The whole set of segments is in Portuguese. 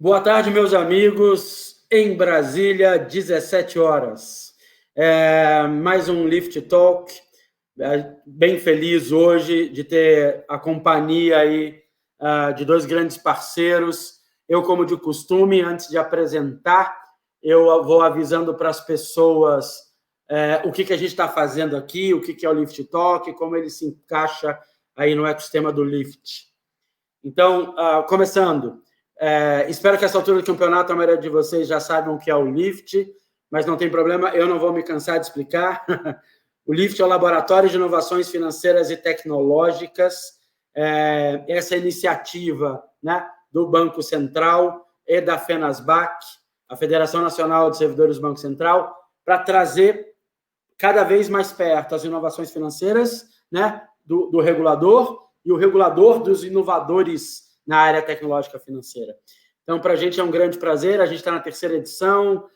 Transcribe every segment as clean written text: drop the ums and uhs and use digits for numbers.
Boa tarde, meus amigos. Em Brasília, 17 horas. Mais um Lift Talk. Bem feliz hoje de ter a companhia aí de dois grandes parceiros. Eu, como de costume, antes de apresentar, eu vou avisando para as pessoas o que a gente está fazendo aqui, o que é o Lift Talk, como ele se encaixa aí no ecossistema do Lift. Então, começando... espero que essa altura do campeonato a maioria de vocês já saibam o que é o LIFT, mas não tem problema, eu não vou me cansar de explicar. O LIFT é o Laboratório de Inovações Financeiras e Tecnológicas, essa iniciativa, né, do Banco Central e da FENASBAC, a Federação Nacional de Servidores do Banco Central, para trazer cada vez mais perto as inovações financeiras, né, do regulador e o regulador dos inovadores na área tecnológica financeira. Então, para a gente é um grande prazer, a gente está na terceira edição,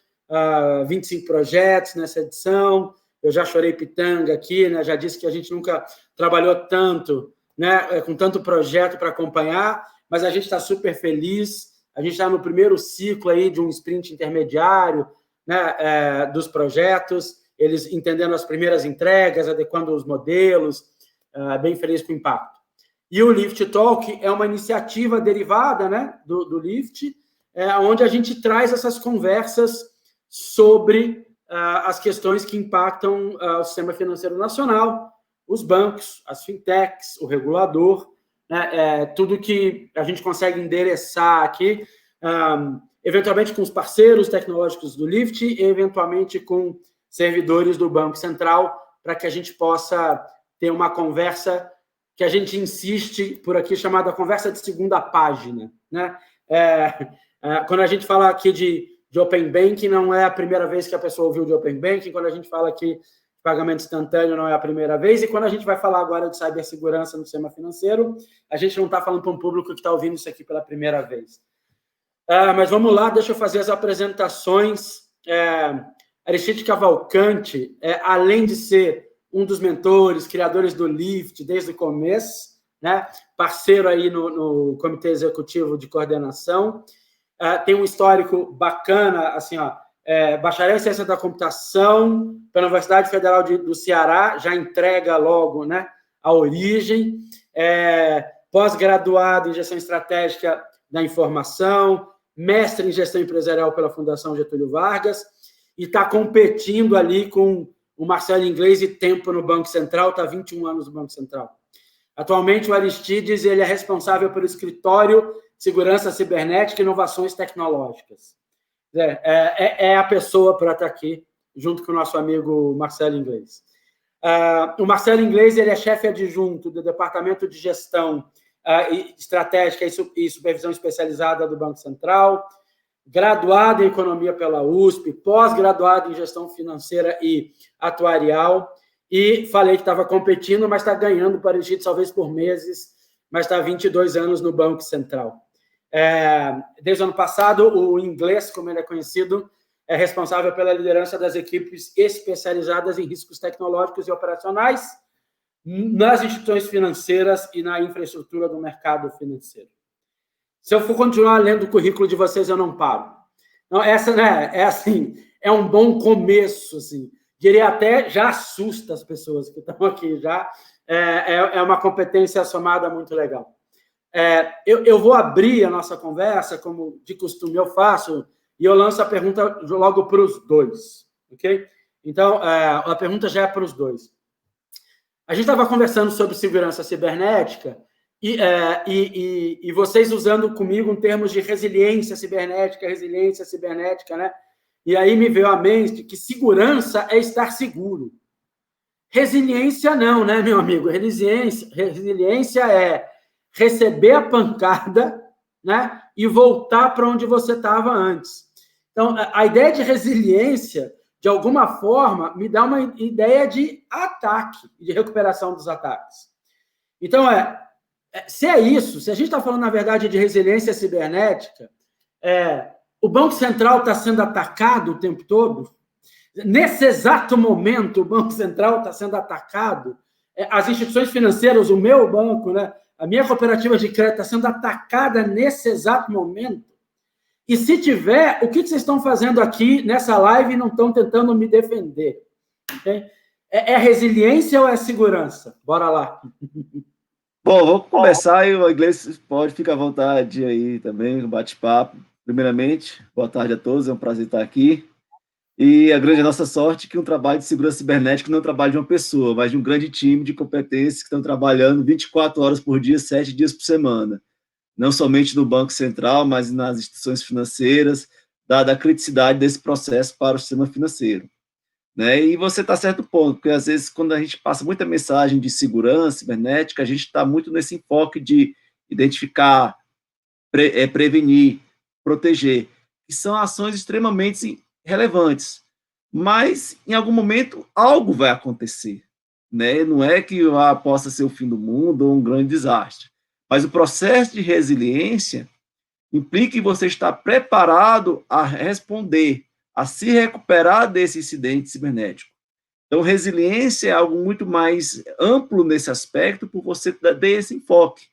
25 projetos nessa edição, eu já chorei pitanga aqui, né? Já disse que a gente nunca trabalhou tanto, né, com tanto projeto para acompanhar, mas a gente está super feliz, a gente está no primeiro ciclo aí de um sprint intermediário, né, dos projetos, eles entendendo as primeiras entregas, adequando os modelos, bem feliz com o impacto. E o Lift Talk é uma iniciativa derivada, né, do Lift, onde a gente traz essas conversas sobre as questões que impactam o sistema financeiro nacional, os bancos, as fintechs, o regulador, né, tudo que a gente consegue endereçar aqui, eventualmente com os parceiros tecnológicos do Lift e eventualmente com servidores do Banco Central, para que a gente possa ter uma conversa que a gente insiste por aqui, chamada conversa de segunda página, né? Quando a gente fala aqui de Open Banking, não é a primeira vez que a pessoa ouviu de Open Banking, quando a gente fala aqui de pagamento instantâneo, não é a primeira vez, e quando a gente vai falar agora de cibersegurança no sistema financeiro, a gente não está falando para um público que está ouvindo isso aqui pela primeira vez. Mas vamos lá, deixa eu fazer as apresentações. Aristide Cavalcante, além de ser um dos mentores, criadores do Lift desde o começo, né? Parceiro aí no Comitê Executivo de Coordenação. Tem um histórico bacana, assim, bacharel em Ciência da Computação pela Universidade Federal do Ceará, já entrega logo, né, a origem. Pós-graduado em Gestão Estratégica da Informação, mestre em Gestão Empresarial pela Fundação Getúlio Vargas, e está competindo ali com o Marcelo Inglês e tempo no Banco Central, está há 21 anos no Banco Central. Atualmente, o Aristides ele é responsável pelo Escritório de Segurança Cibernética e Inovações Tecnológicas. É a pessoa para estar aqui, junto com o nosso amigo Marcelo Inglês. O Marcelo Inglês ele é chefe adjunto do Departamento de Gestão Estratégica e Supervisão Especializada do Banco Central, graduado em Economia pela USP, pós-graduado em Gestão Financeira e Atuarial, e falei que estava competindo, mas está ganhando para o Egito, talvez por meses, mas está há 22 anos no Banco Central. Desde o ano passado, o Inglês, como ele é conhecido, é responsável pela liderança das equipes especializadas em riscos tecnológicos e operacionais nas instituições financeiras e na infraestrutura do mercado financeiro. Se eu for continuar lendo o currículo de vocês, eu não paro. Então, essa, né, é um bom começo, assim. Diria até, já assusta as pessoas que estão aqui, já. É uma competência somada muito legal. Eu vou abrir a nossa conversa, como de costume eu faço, e eu lanço a pergunta logo para os dois, ok? Então, a pergunta já é para os dois. A gente estava conversando sobre segurança cibernética, e vocês usando comigo em termos de resiliência cibernética, né? E aí me veio à mente que segurança é estar seguro. Resiliência não, né, meu amigo? Resiliência é receber a pancada, né, e voltar para onde você estava antes. Então, a ideia de resiliência, de alguma forma, me dá uma ideia de ataque, de recuperação dos ataques. Então, se é isso, se a gente está falando, na verdade, de resiliência cibernética, o Banco Central está sendo atacado o tempo todo. Nesse exato momento, o Banco Central está sendo atacado. As instituições financeiras, o meu banco, né, a minha cooperativa de crédito está sendo atacada nesse exato momento. E se tiver, o que vocês estão fazendo aqui nessa live e não estão tentando me defender? Okay? É resiliência ou é segurança? Bora lá. Bom, vamos começar e o inglês pode ficar à vontade aí também, no bate-papo. Primeiramente, boa tarde a todos, é um prazer estar aqui. E a grande nossa sorte é que um trabalho de segurança cibernética não é um trabalho de uma pessoa, mas de um grande time de competências que estão trabalhando 24 horas por dia, 7 dias por semana. Não somente no Banco Central, mas nas instituições financeiras, dada a criticidade desse processo para o sistema financeiro. Né? E você está certo ponto, porque às vezes quando a gente passa muita mensagem de segurança cibernética, a gente está muito nesse enfoque de identificar, prevenir, proteger, que são ações extremamente relevantes. Mas, em algum momento, algo vai acontecer. Né? Não é que possa ser o fim do mundo ou um grande desastre. Mas o processo de resiliência implica que você está preparado a responder, a se recuperar desse incidente cibernético. Então, resiliência é algo muito mais amplo nesse aspecto, por você ter esse enfoque.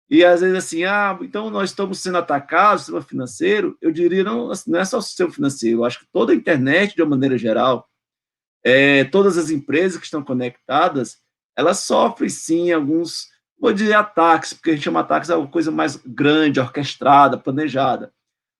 E às vezes assim, então nós estamos sendo atacados, o sistema financeiro, eu diria, não é só o sistema financeiro, eu acho que toda a internet, de uma maneira geral, todas as empresas que estão conectadas, elas sofrem sim alguns, vou dizer ataques, porque a gente chama ataques a uma coisa mais grande, orquestrada, planejada.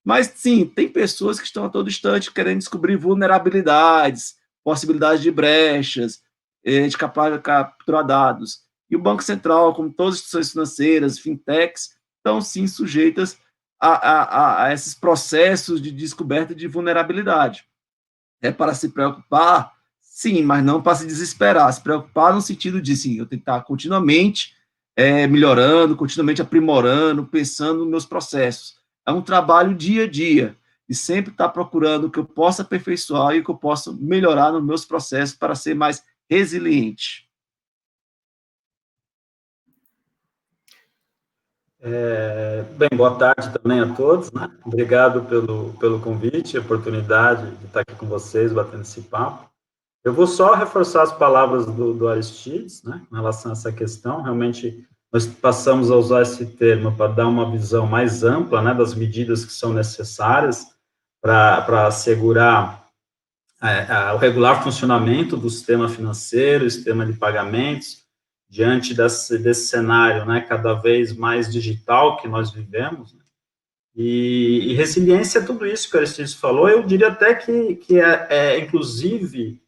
Mas sim, tem pessoas que estão a todo instante querendo descobrir vulnerabilidades, possibilidades de brechas, de capturar dados. E o Banco Central, como todas as instituições financeiras, fintechs, estão sim sujeitas a esses processos de descoberta de vulnerabilidade. É para se preocupar, sim, mas não para se desesperar. Se preocupar no sentido de, sim, eu tenho que estar continuamente melhorando, continuamente aprimorando, pensando nos meus processos. É um trabalho dia a dia, e sempre estar procurando o que eu possa aperfeiçoar e o que eu possa melhorar nos meus processos para ser mais resiliente. Bem, boa tarde também a todos, né? Obrigado pelo convite, a oportunidade de estar aqui com vocês, batendo esse papo. Eu vou só reforçar as palavras do Aristides, né, em relação a essa questão. Realmente, nós passamos a usar esse termo para dar uma visão mais ampla, né, das medidas que são necessárias para assegurar o regular funcionamento do sistema financeiro, sistema de pagamentos, diante desse cenário, né, cada vez mais digital que nós vivemos, né? E resiliência é tudo isso que o Aristides falou. Eu diria até que inclusive,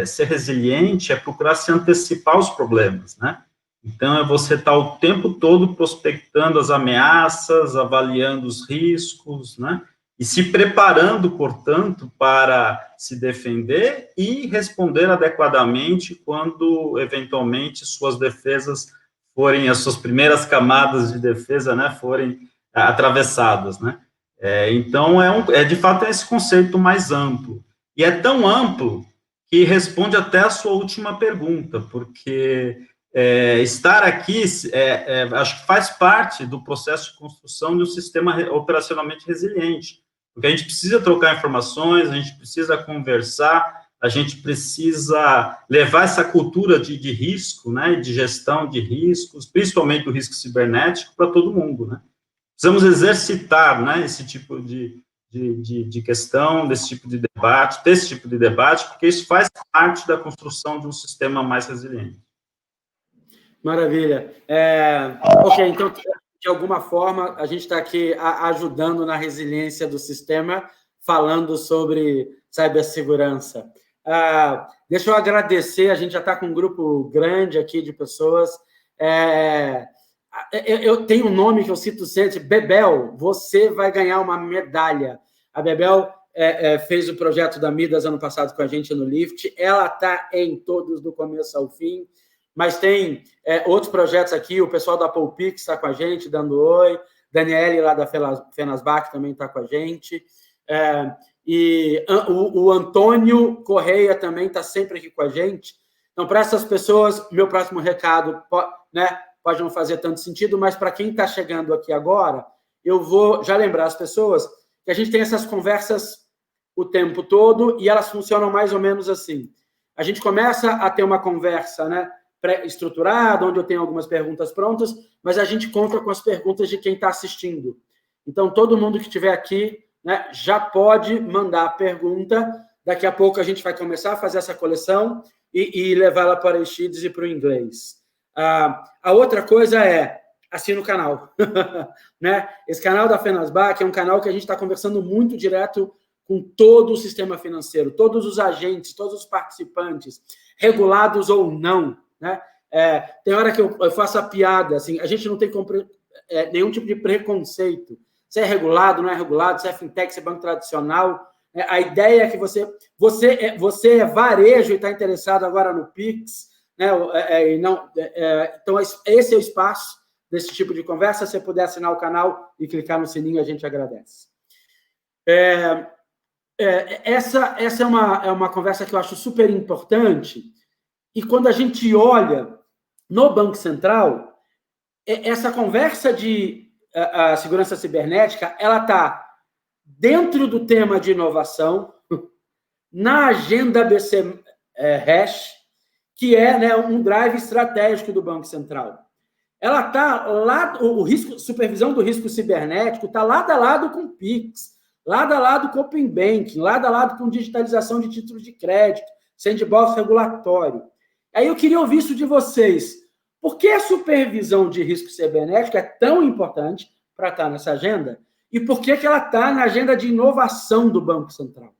ser resiliente é procurar se antecipar aos problemas, né? Então, é você estar o tempo todo prospectando as ameaças, avaliando os riscos, né? E se preparando, portanto, para se defender e responder adequadamente quando, eventualmente, suas defesas forem, as suas primeiras camadas de defesa, né, forem atravessadas, né? Então, de fato, é esse conceito mais amplo. E é tão amplo que responde até a sua última pergunta, porque estar aqui, acho que faz parte do processo de construção de um sistema operacionalmente resiliente, porque a gente precisa trocar informações, a gente precisa conversar, a gente precisa levar essa cultura de risco, né, de gestão de riscos, principalmente do risco cibernético, para todo mundo, né? Precisamos exercitar, né, esse tipo de questão, desse tipo de debate, porque isso faz parte da construção de um sistema mais resiliente. Maravilha. Ok, então, de alguma forma, a gente está aqui ajudando na resiliência do sistema, falando sobre cibersegurança. Deixa eu agradecer, a gente já está com um grupo grande aqui de pessoas. Eu tenho um nome que eu cito sempre, Bebel, você vai ganhar uma medalha. A Bebel fez o projeto da Midas ano passado com a gente no Lift, ela está em todos, do começo ao fim, mas tem outros projetos aqui, o pessoal da Polpix está com a gente, dando oi, Daniele, lá da Fenasbac, também está com a gente, e o Antônio Correia também está sempre aqui com a gente. Então, para essas pessoas, meu próximo recado, né, pode não fazer tanto sentido, mas para quem está chegando aqui agora, eu vou já lembrar as pessoas que a gente tem essas conversas o tempo todo e elas funcionam mais ou menos assim. A gente começa a ter uma conversa, né, pré-estruturada, onde eu tenho algumas perguntas prontas, mas a gente conta com as perguntas de quem está assistindo. Então, todo mundo que estiver aqui né, já pode mandar a pergunta. Daqui a pouco a gente vai começar a fazer essa coleção e levá-la para o Aristides e para o inglês. A outra coisa é, assina o canal. Né? Esse canal da Fenasbac é um canal que a gente está conversando muito direto com todo o sistema financeiro, todos os agentes, todos os participantes, regulados ou não. Né? Tem hora que eu faço a piada, assim, a gente não tem nenhum tipo de preconceito. Se é regulado, não é regulado, se é fintech, se é banco tradicional. A ideia é que você é varejo e está interessado agora no Pix, né? Então, esse é o espaço desse tipo de conversa. Se você puder assinar o canal e clicar no sininho, a gente agradece. Essa é uma conversa que eu acho super importante, e quando a gente olha no Banco Central, essa conversa de segurança cibernética, ela está dentro do tema de inovação, na agenda BC Hash, que é, né, um drive estratégico do Banco Central. Ela está lá, supervisão do risco cibernético está lado a lado com o Pix, lado a lado com o Open Banking, lado a lado com digitalização de títulos de crédito, sandbox regulatório. Aí eu queria ouvir isso de vocês. Por que a supervisão de risco cibernético é tão importante para estar nessa agenda? E por que ela está na agenda de inovação do Banco Central?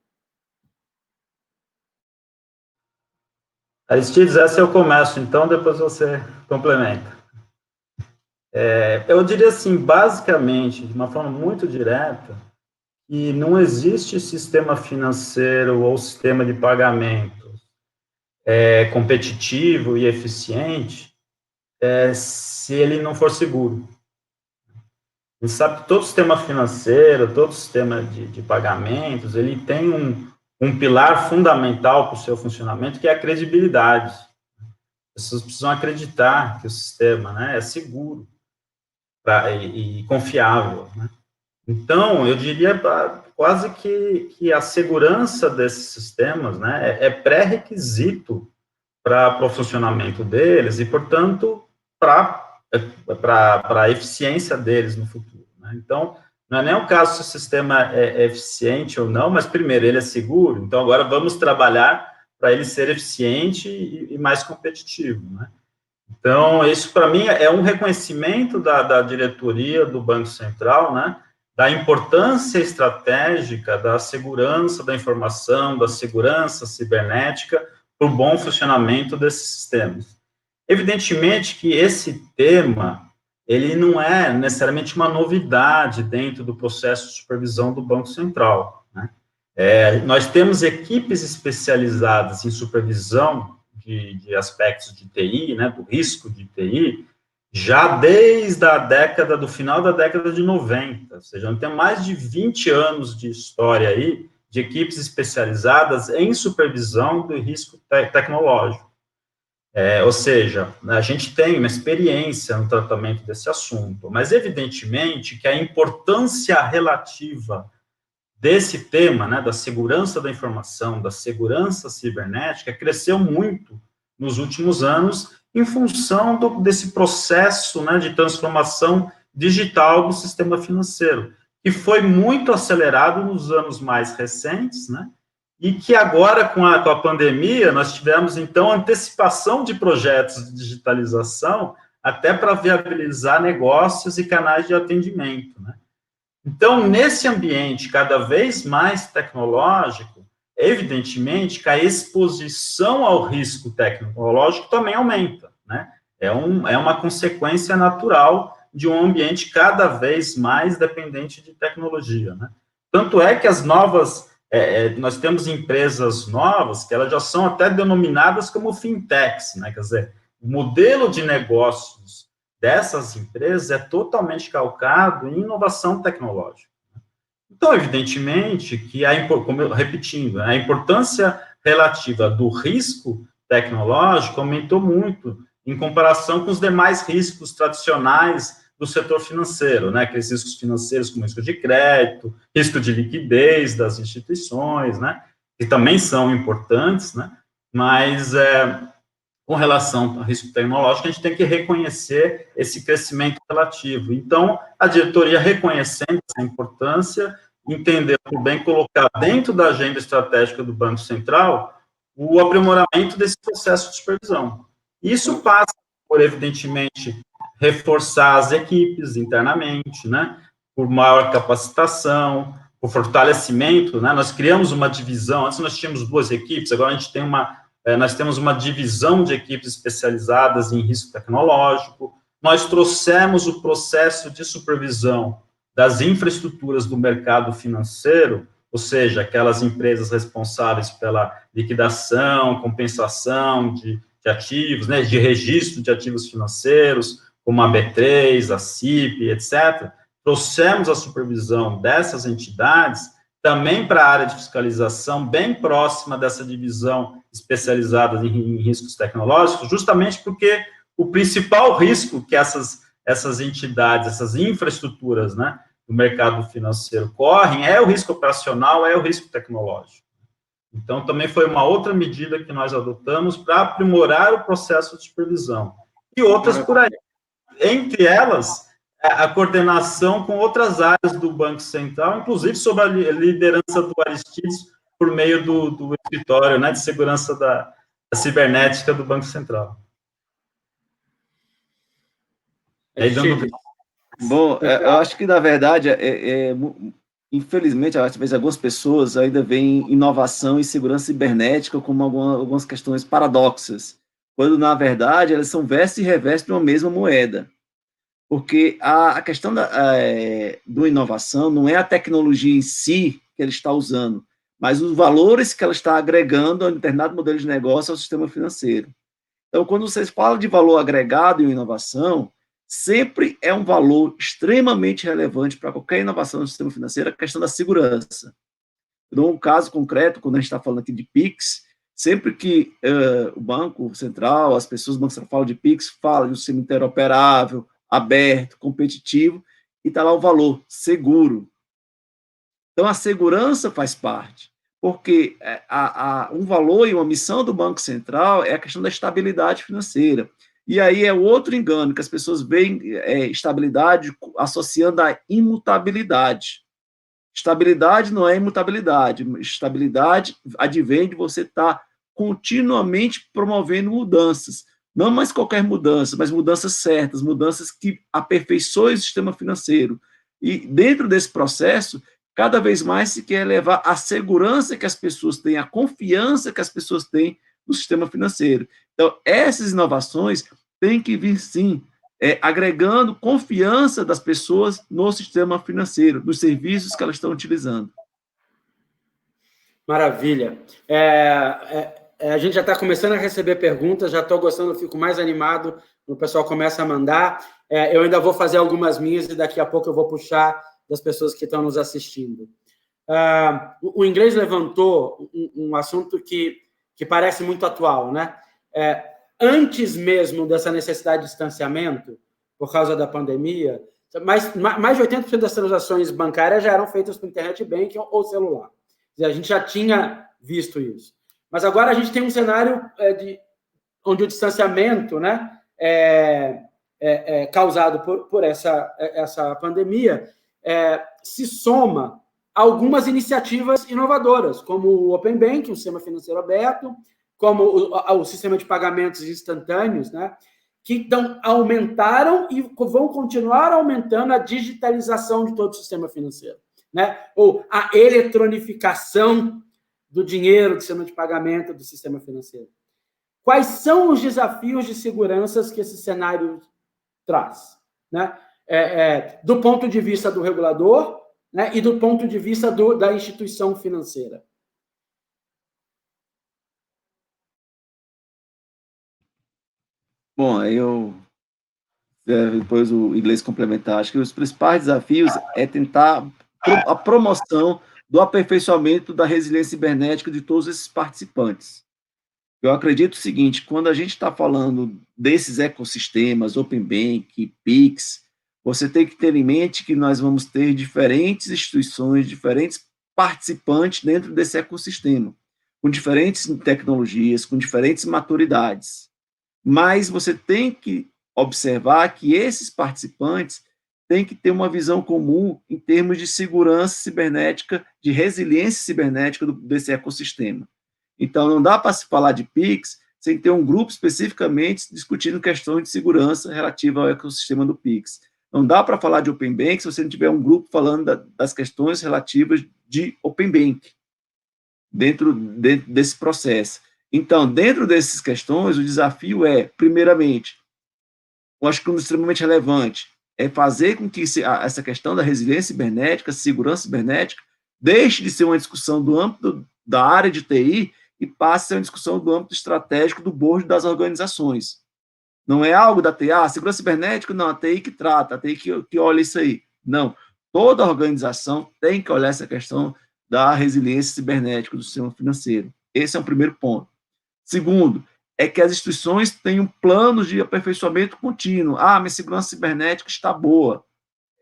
Aristides, essa eu começo, então depois você complementa. Eu diria assim, basicamente, de uma forma muito direta, que não existe sistema financeiro ou sistema de pagamento competitivo e eficiente se ele não for seguro. A gente sabe que todo sistema financeiro, todo sistema de pagamentos, ele tem um pilar fundamental para o seu funcionamento, que é a credibilidade. As pessoas precisam acreditar que o sistema, né, é seguro e confiável. Né? Então, eu diria quase que a segurança desses sistemas, né, é pré-requisito para o funcionamento deles e, portanto, para a eficiência deles no futuro. Né? Então, não é nem o caso se o sistema é eficiente ou não, mas, primeiro, ele é seguro, então agora vamos trabalhar para ele ser eficiente e mais competitivo. Né? Então, isso, para mim, é um reconhecimento da diretoria do Banco Central, né, da importância estratégica da segurança da informação, da segurança cibernética para o bom funcionamento desses sistemas. Evidentemente que esse tema, ele não é necessariamente uma novidade dentro do processo de supervisão do Banco Central. Né? Nós temos equipes especializadas em supervisão de aspectos de TI, né, do risco de TI, já desde do final da década de 90, ou seja, tem mais de 20 anos de história aí, de equipes especializadas em supervisão do risco tecnológico. Ou seja, a gente tem uma experiência no tratamento desse assunto, mas evidentemente que a importância relativa desse tema, né, da segurança da informação, da segurança cibernética, cresceu muito nos últimos anos em função desse processo, né, de transformação digital do sistema financeiro, que foi muito acelerado nos anos mais recentes, né, e que agora, com a pandemia, nós tivemos, então, antecipação de projetos de digitalização até para viabilizar negócios e canais de atendimento, né. Então, nesse ambiente cada vez mais tecnológico, evidentemente que a exposição ao risco tecnológico também aumenta, né? É uma consequência natural de um ambiente cada vez mais dependente de tecnologia, né? Tanto é que as novas, nós temos empresas novas que elas já são até denominadas como fintechs, né? Quer dizer, o modelo de negócios dessas empresas é totalmente calcado em inovação tecnológica. Então, evidentemente, que repetindo, a importância relativa do risco tecnológico aumentou muito em comparação com os demais riscos tradicionais do setor financeiro, né? Aqueles riscos financeiros como risco de crédito, risco de liquidez das instituições, né? Que também são importantes, né? Mas com relação ao risco tecnológico, a gente tem que reconhecer esse crescimento relativo. Então, a diretoria reconhecendo essa importância entendeu por bem colocar dentro da agenda estratégica do Banco Central o aprimoramento desse processo de supervisão. Isso passa por, evidentemente, reforçar as equipes internamente, né, por maior capacitação, por fortalecimento, né, nós criamos uma divisão, antes nós tínhamos 2 equipes, agora a gente tem nós temos uma divisão de equipes especializadas em risco tecnológico, nós trouxemos o processo de supervisão das infraestruturas do mercado financeiro, ou seja, aquelas empresas responsáveis pela liquidação, compensação de ativos, né, de registro de ativos financeiros, como a B3, a CIP, etc., trouxemos a supervisão dessas entidades também para a área de fiscalização, bem próxima dessa divisão especializada em riscos tecnológicos, justamente porque o principal risco que essas entidades, essas infraestruturas, né, do mercado financeiro correm é o risco operacional, é o risco tecnológico. Então, também foi uma outra medida que nós adotamos para aprimorar o processo de supervisão. E outras por aí. Entre elas, a coordenação com outras áreas do Banco Central, inclusive sob a liderança do Aristides, por meio do escritório, né, de segurança da cibernética do Banco Central. Bom, eu acho que, na verdade, infelizmente, às vezes, algumas pessoas ainda veem inovação e segurança cibernética como algumas questões paradoxas, quando, na verdade, elas são verso e reverso de uma mesma moeda. Porque a questão do inovação não é a tecnologia em si que ele está usando, mas os valores que ela está agregando a um determinado modelo de negócio ao sistema financeiro. Então, quando vocês falam de valor agregado em inovação, sempre é um valor extremamente relevante para qualquer inovação no sistema financeiro, a questão da segurança. Eu dou um caso concreto, quando a gente está falando aqui de PIX, sempre que o Banco Central, as pessoas do Banco Central falam de PIX, falam de um sistema interoperável, aberto, competitivo, e está lá o valor, seguro. Então, a segurança faz parte, porque um valor e uma missão do Banco Central é a questão da estabilidade financeira. E aí é outro engano, que as pessoas veem estabilidade associando a imutabilidade. Estabilidade não é imutabilidade. Estabilidade advém de você estar continuamente promovendo mudanças. Não mais qualquer mudança, mas mudanças certas, mudanças que aperfeiçoem o sistema financeiro. E dentro desse processo, cada vez mais se quer levar a segurança que as pessoas têm, a confiança que as pessoas têm no sistema financeiro. Então, essas inovações têm que vir, sim, agregando confiança das pessoas no sistema financeiro, nos serviços que elas estão utilizando. Maravilha. A gente já está começando a receber perguntas, já estou gostando, fico mais animado, o pessoal começa a mandar. Eu ainda vou fazer algumas minhas e daqui a pouco eu vou puxar das pessoas que estão nos assistindo. O inglês levantou um assunto que parece muito atual, né? Antes mesmo dessa necessidade de distanciamento, por causa da pandemia, mais de 80% das transações bancárias já eram feitas por internet banking ou celular. A gente já tinha visto isso. Mas agora a gente tem um cenário onde o distanciamento, né, causado por essa pandemia se soma a algumas iniciativas inovadoras, como o Open Banking, o sistema financeiro aberto, como o sistema de pagamentos instantâneos, né, que aumentaram e vão continuar aumentando a digitalização de todo o sistema financeiro, né, ou a eletronificação do dinheiro, do sistema de pagamento do sistema financeiro. Quais são os desafios de segurança que esse cenário traz, né? Do ponto de vista do regulador, né, e do ponto de vista da instituição financeira? Bom, depois o inglês complementar, acho que os principais desafios é tentar a promoção do aperfeiçoamento da resiliência cibernética de todos esses participantes. Eu acredito o seguinte, quando a gente está falando desses ecossistemas, Open Bank, PIX, você tem que ter em mente que nós vamos ter diferentes instituições, diferentes participantes dentro desse ecossistema, com diferentes tecnologias, com diferentes maturidades. Mas você tem que observar que esses participantes tem que ter uma visão comum em termos de segurança cibernética, de resiliência cibernética desse ecossistema. Então, não dá para se falar de PIX sem ter um grupo especificamente discutindo questões de segurança relativa ao ecossistema do PIX. Não dá para falar de Open Bank se você não tiver um grupo falando das questões relativas de Open Bank dentro desse processo. Então, dentro dessas questões, o desafio é, primeiramente, eu acho que um extremamente relevante é fazer com que essa questão da resiliência cibernética, segurança cibernética, deixe de ser uma discussão do âmbito da área de TI e passe a ser uma discussão do âmbito estratégico do board das organizações. Não é algo da TI, segurança cibernética, não, a TI que trata, a TI que olha isso aí. Não, toda organização tem que olhar essa questão da resiliência cibernética do sistema financeiro. Esse é o primeiro ponto. Segundo, é que as instituições tenham planos de aperfeiçoamento contínuo. Minha segurança cibernética está boa.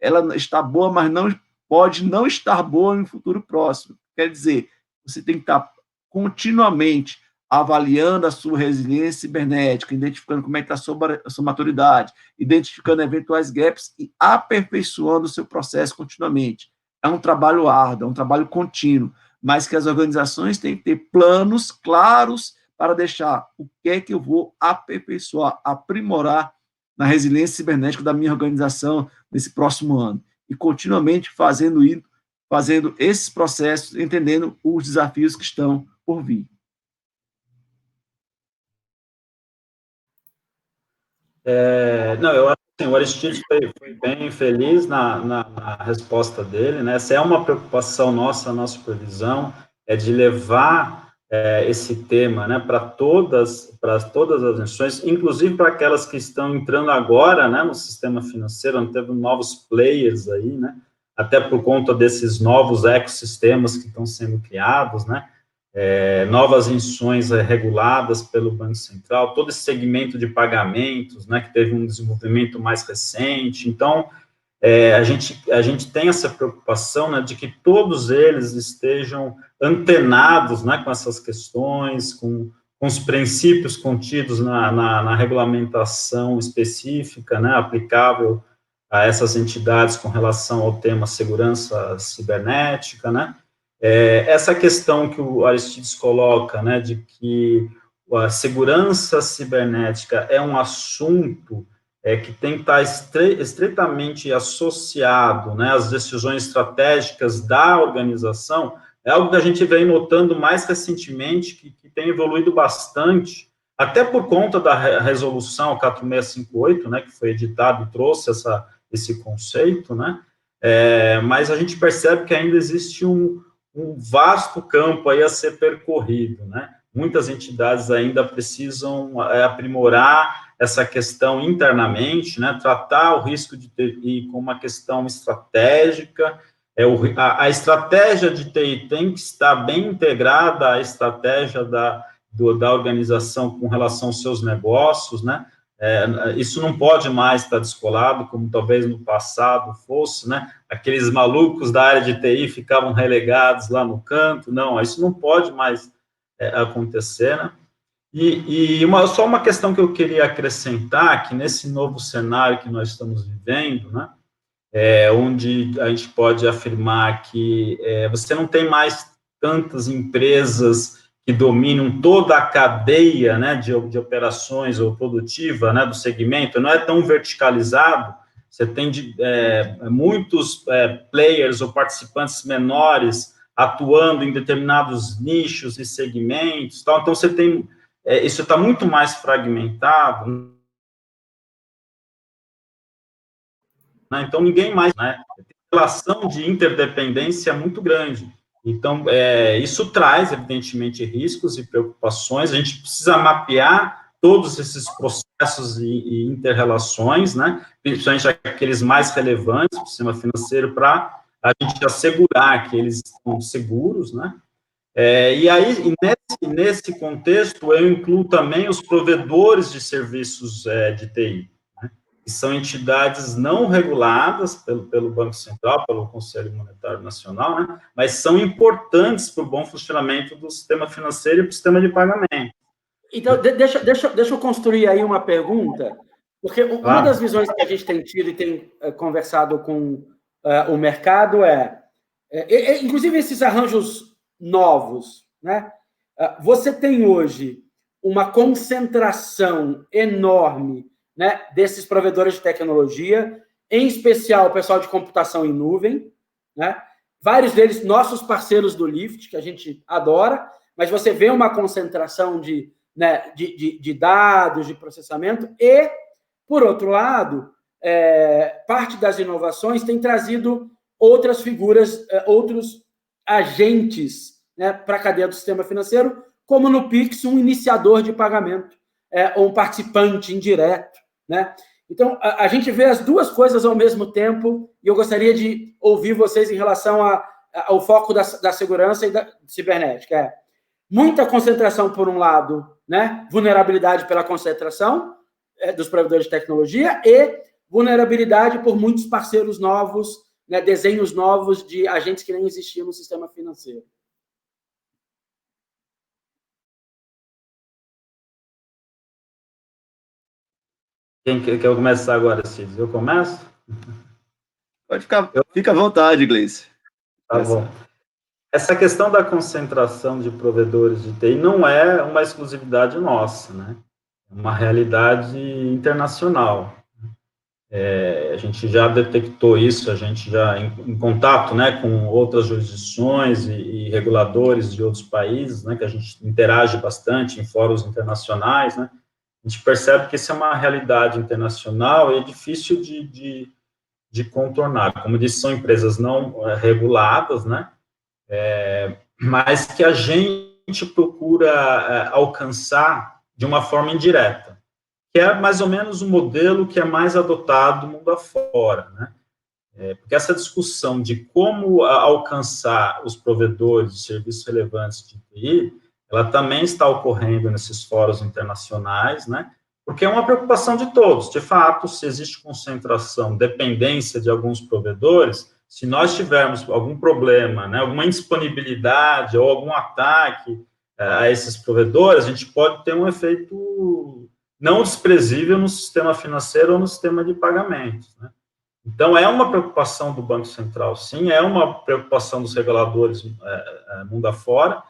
Ela está boa, mas pode não estar boa no futuro próximo. Quer dizer, você tem que estar continuamente avaliando a sua resiliência cibernética, identificando como é que está a sua maturidade, identificando eventuais gaps e aperfeiçoando o seu processo continuamente. É um trabalho árduo, é um trabalho contínuo, mas que as organizações têm que ter planos claros para deixar o que é que eu vou aperfeiçoar, aprimorar na resiliência cibernética da minha organização nesse próximo ano. E continuamente fazendo esses processos, entendendo os desafios que estão por vir. Eu acho que o Aristides foi bem feliz na resposta dele, né? Essa é uma preocupação nossa na supervisão, é de levar esse tema, né, para todas as instituições, inclusive para aquelas que estão entrando agora, né, no sistema financeiro, onde teve novos players aí, né, até por conta desses novos ecossistemas que estão sendo criados, né, novas instituições reguladas pelo Banco Central, todo esse segmento de pagamentos, né, que teve um desenvolvimento mais recente. Então, a gente tem essa preocupação, né, de que todos eles estejam antenados, né, com essas questões, com os princípios contidos na regulamentação específica, né, aplicável a essas entidades com relação ao tema segurança cibernética, né. Essa questão que o Aristides coloca, né, de que a segurança cibernética é um assunto que tem que estar estreitamente associado, né, às decisões estratégicas da organização, é algo que a gente vem notando mais recentemente, que tem evoluído bastante, até por conta da resolução 4658, né, que foi editado e trouxe esse conceito, né, mas a gente percebe que ainda existe um vasto campo aí a ser percorrido, né? Muitas entidades ainda precisam aprimorar essa questão internamente, né? Tratar o risco de TI como uma questão estratégica. A estratégia de TI tem que estar bem integrada à estratégia da organização com relação aos seus negócios, né? Isso não pode mais estar descolado, como talvez no passado fosse, né? Aqueles malucos da área de TI ficavam relegados lá no canto. Não, isso não pode mais acontecer, né? Só uma questão que eu queria acrescentar, que nesse novo cenário que nós estamos vivendo, né? Onde a gente pode afirmar que você não tem mais tantas empresas que dominam toda a cadeia, né, de operações ou produtiva, né, do segmento, não é tão verticalizado, você tem muitos players ou participantes menores atuando em determinados nichos e segmentos, tal. Então você tem, isso está muito mais fragmentado, né, então ninguém mais, né, tem relação de interdependência muito grande. Então, isso traz, evidentemente, riscos e preocupações. A gente precisa mapear todos esses processos e inter-relações, né? Principalmente aqueles mais relevantes para o sistema financeiro, para a gente assegurar que eles estão seguros, né? E aí, nesse contexto, eu incluo também os provedores de serviços de TI, que são entidades não reguladas pelo Banco Central, pelo Conselho Monetário Nacional, né, mas são importantes para o bom funcionamento do sistema financeiro e para o sistema de pagamento. Então, deixa eu construir aí uma pergunta, Porque uma das visões que a gente tem tido e tem conversado com o mercado inclusive esses arranjos novos, né? Você tem hoje uma concentração enorme, né, desses provedores de tecnologia, em especial o pessoal de computação em nuvem, né? Vários deles nossos parceiros do Lift, que a gente adora, mas você vê uma concentração de dados, de processamento, e, por outro lado, parte das inovações tem trazido outras figuras, outros agentes, né, para a cadeia do sistema financeiro, como no Pix, um iniciador de pagamento, ou um participante indireto, né? Então, a gente vê as duas coisas ao mesmo tempo, e eu gostaria de ouvir vocês em relação ao foco da segurança e da cibernética. Muita concentração, por um lado, né? Vulnerabilidade pela concentração dos provedores de tecnologia e vulnerabilidade por muitos parceiros novos, né? Desenhos novos de agentes que nem existiam no sistema financeiro. Quem quer começar agora, Cid? Eu começo? Pode fica à vontade, Gleice. Tá bom. Essa questão da concentração de provedores de TI não é uma exclusividade nossa, né? É uma realidade internacional. A gente já detectou isso, a gente já em contato, né, com outras jurisdições e reguladores de outros países, né, que a gente interage bastante em fóruns internacionais, né? A gente percebe que isso é uma realidade internacional e é difícil de contornar. Como disse, são empresas não reguladas, né? Mas que a gente procura alcançar de uma forma indireta, que é mais ou menos o modelo que é mais adotado mundo afora, né? Porque essa discussão de como alcançar os provedores de serviços relevantes de TI, ela também está ocorrendo nesses fóruns internacionais, né? Porque é uma preocupação de todos. De fato, se existe concentração, dependência de alguns provedores, se nós tivermos algum problema, né, alguma indisponibilidade ou algum ataque a esses provedores, a gente pode ter um efeito não desprezível no sistema financeiro ou no sistema de pagamentos, né? Então, é uma preocupação do Banco Central, sim, é uma preocupação dos reguladores mundo afora,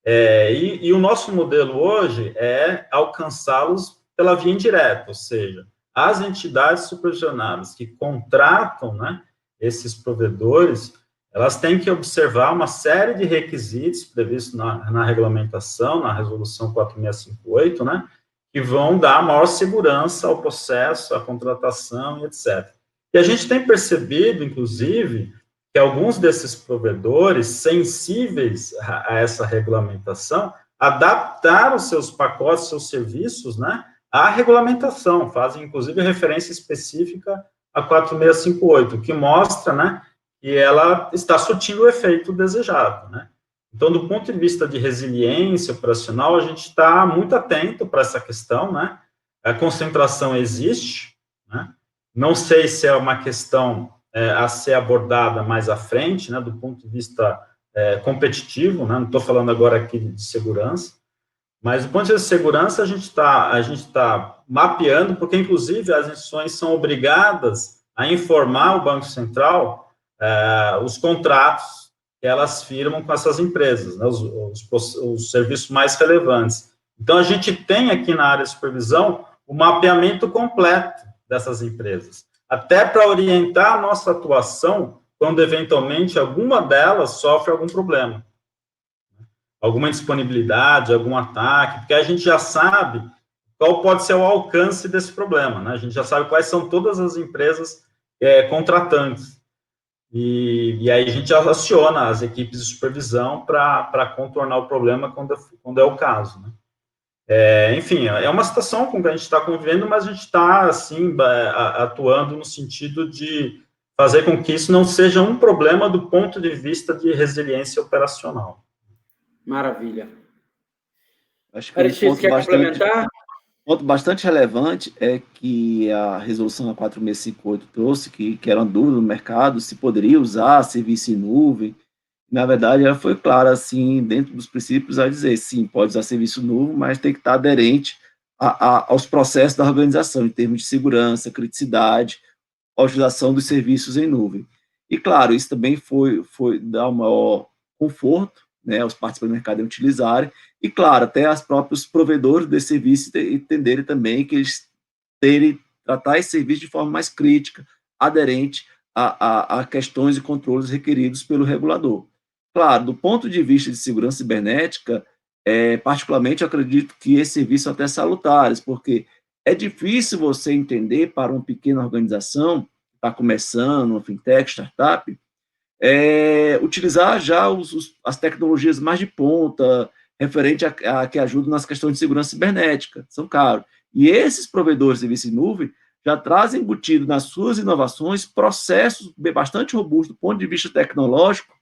e o nosso modelo hoje é alcançá-los pela via indireta, ou seja, as entidades supervisionadas que contratam, né, esses provedores, elas têm que observar uma série de requisitos previstos na regulamentação, na resolução 4658, né, que vão dar maior segurança ao processo, à contratação e etc. E a gente tem percebido, inclusive, que alguns desses provedores sensíveis a essa regulamentação adaptaram seus pacotes, seus serviços, né, à regulamentação, fazem, inclusive, referência específica a 4658, que mostra, né, que ela está surtindo o efeito desejado, né. Então, do ponto de vista de resiliência operacional, a gente está muito atento para essa questão, né, a concentração existe, né. Não sei se é uma questão a ser abordada mais à frente, né, do ponto de vista competitivo, né, não estou falando agora aqui de segurança, mas do ponto de vista de segurança, a gente tá mapeando, porque, inclusive, as instituições são obrigadas a informar o Banco Central os contratos que elas firmam com essas empresas, né, os serviços mais relevantes. Então, a gente tem aqui na área de supervisão o mapeamento completo dessas empresas, até para orientar a nossa atuação quando, eventualmente, alguma delas sofre algum problema, alguma indisponibilidade, algum ataque, porque a gente já sabe qual pode ser o alcance desse problema, né? A gente já sabe quais são todas as empresas contratantes, e aí a gente aciona as equipes de supervisão para contornar o problema quando é o caso, né? Enfim, é uma situação com que a gente está convivendo, mas a gente está, assim, atuando no sentido de fazer com que isso não seja um problema do ponto de vista de resiliência operacional. Maravilha. Acho que um ponto bastante relevante é que a resolução 4658 trouxe, que era uma dúvida no mercado, se poderia usar serviço em nuvem. Na verdade, ela foi clara, assim, dentro dos princípios, a dizer, sim, pode usar serviço novo, mas tem que estar aderente aos processos da organização, em termos de segurança, criticidade, a utilização dos serviços em nuvem. E, claro, isso também foi dar um maior conforto, né, aos participantes do mercado em utilizarem, e, claro, até os próprios provedores desse serviço entenderem também que eles tratar esse serviço de forma mais crítica, aderente a questões e controles requeridos pelo regulador. Claro, do ponto de vista de segurança cibernética, particularmente, eu acredito que esse serviço até salutares, porque é difícil você entender para uma pequena organização, que está começando, uma fintech, startup, utilizar já as tecnologias mais de ponta, referente a que ajudam nas questões de segurança cibernética, são caros. E esses provedores de serviço em nuvem já trazem embutido nas suas inovações processos bastante robustos do ponto de vista tecnológico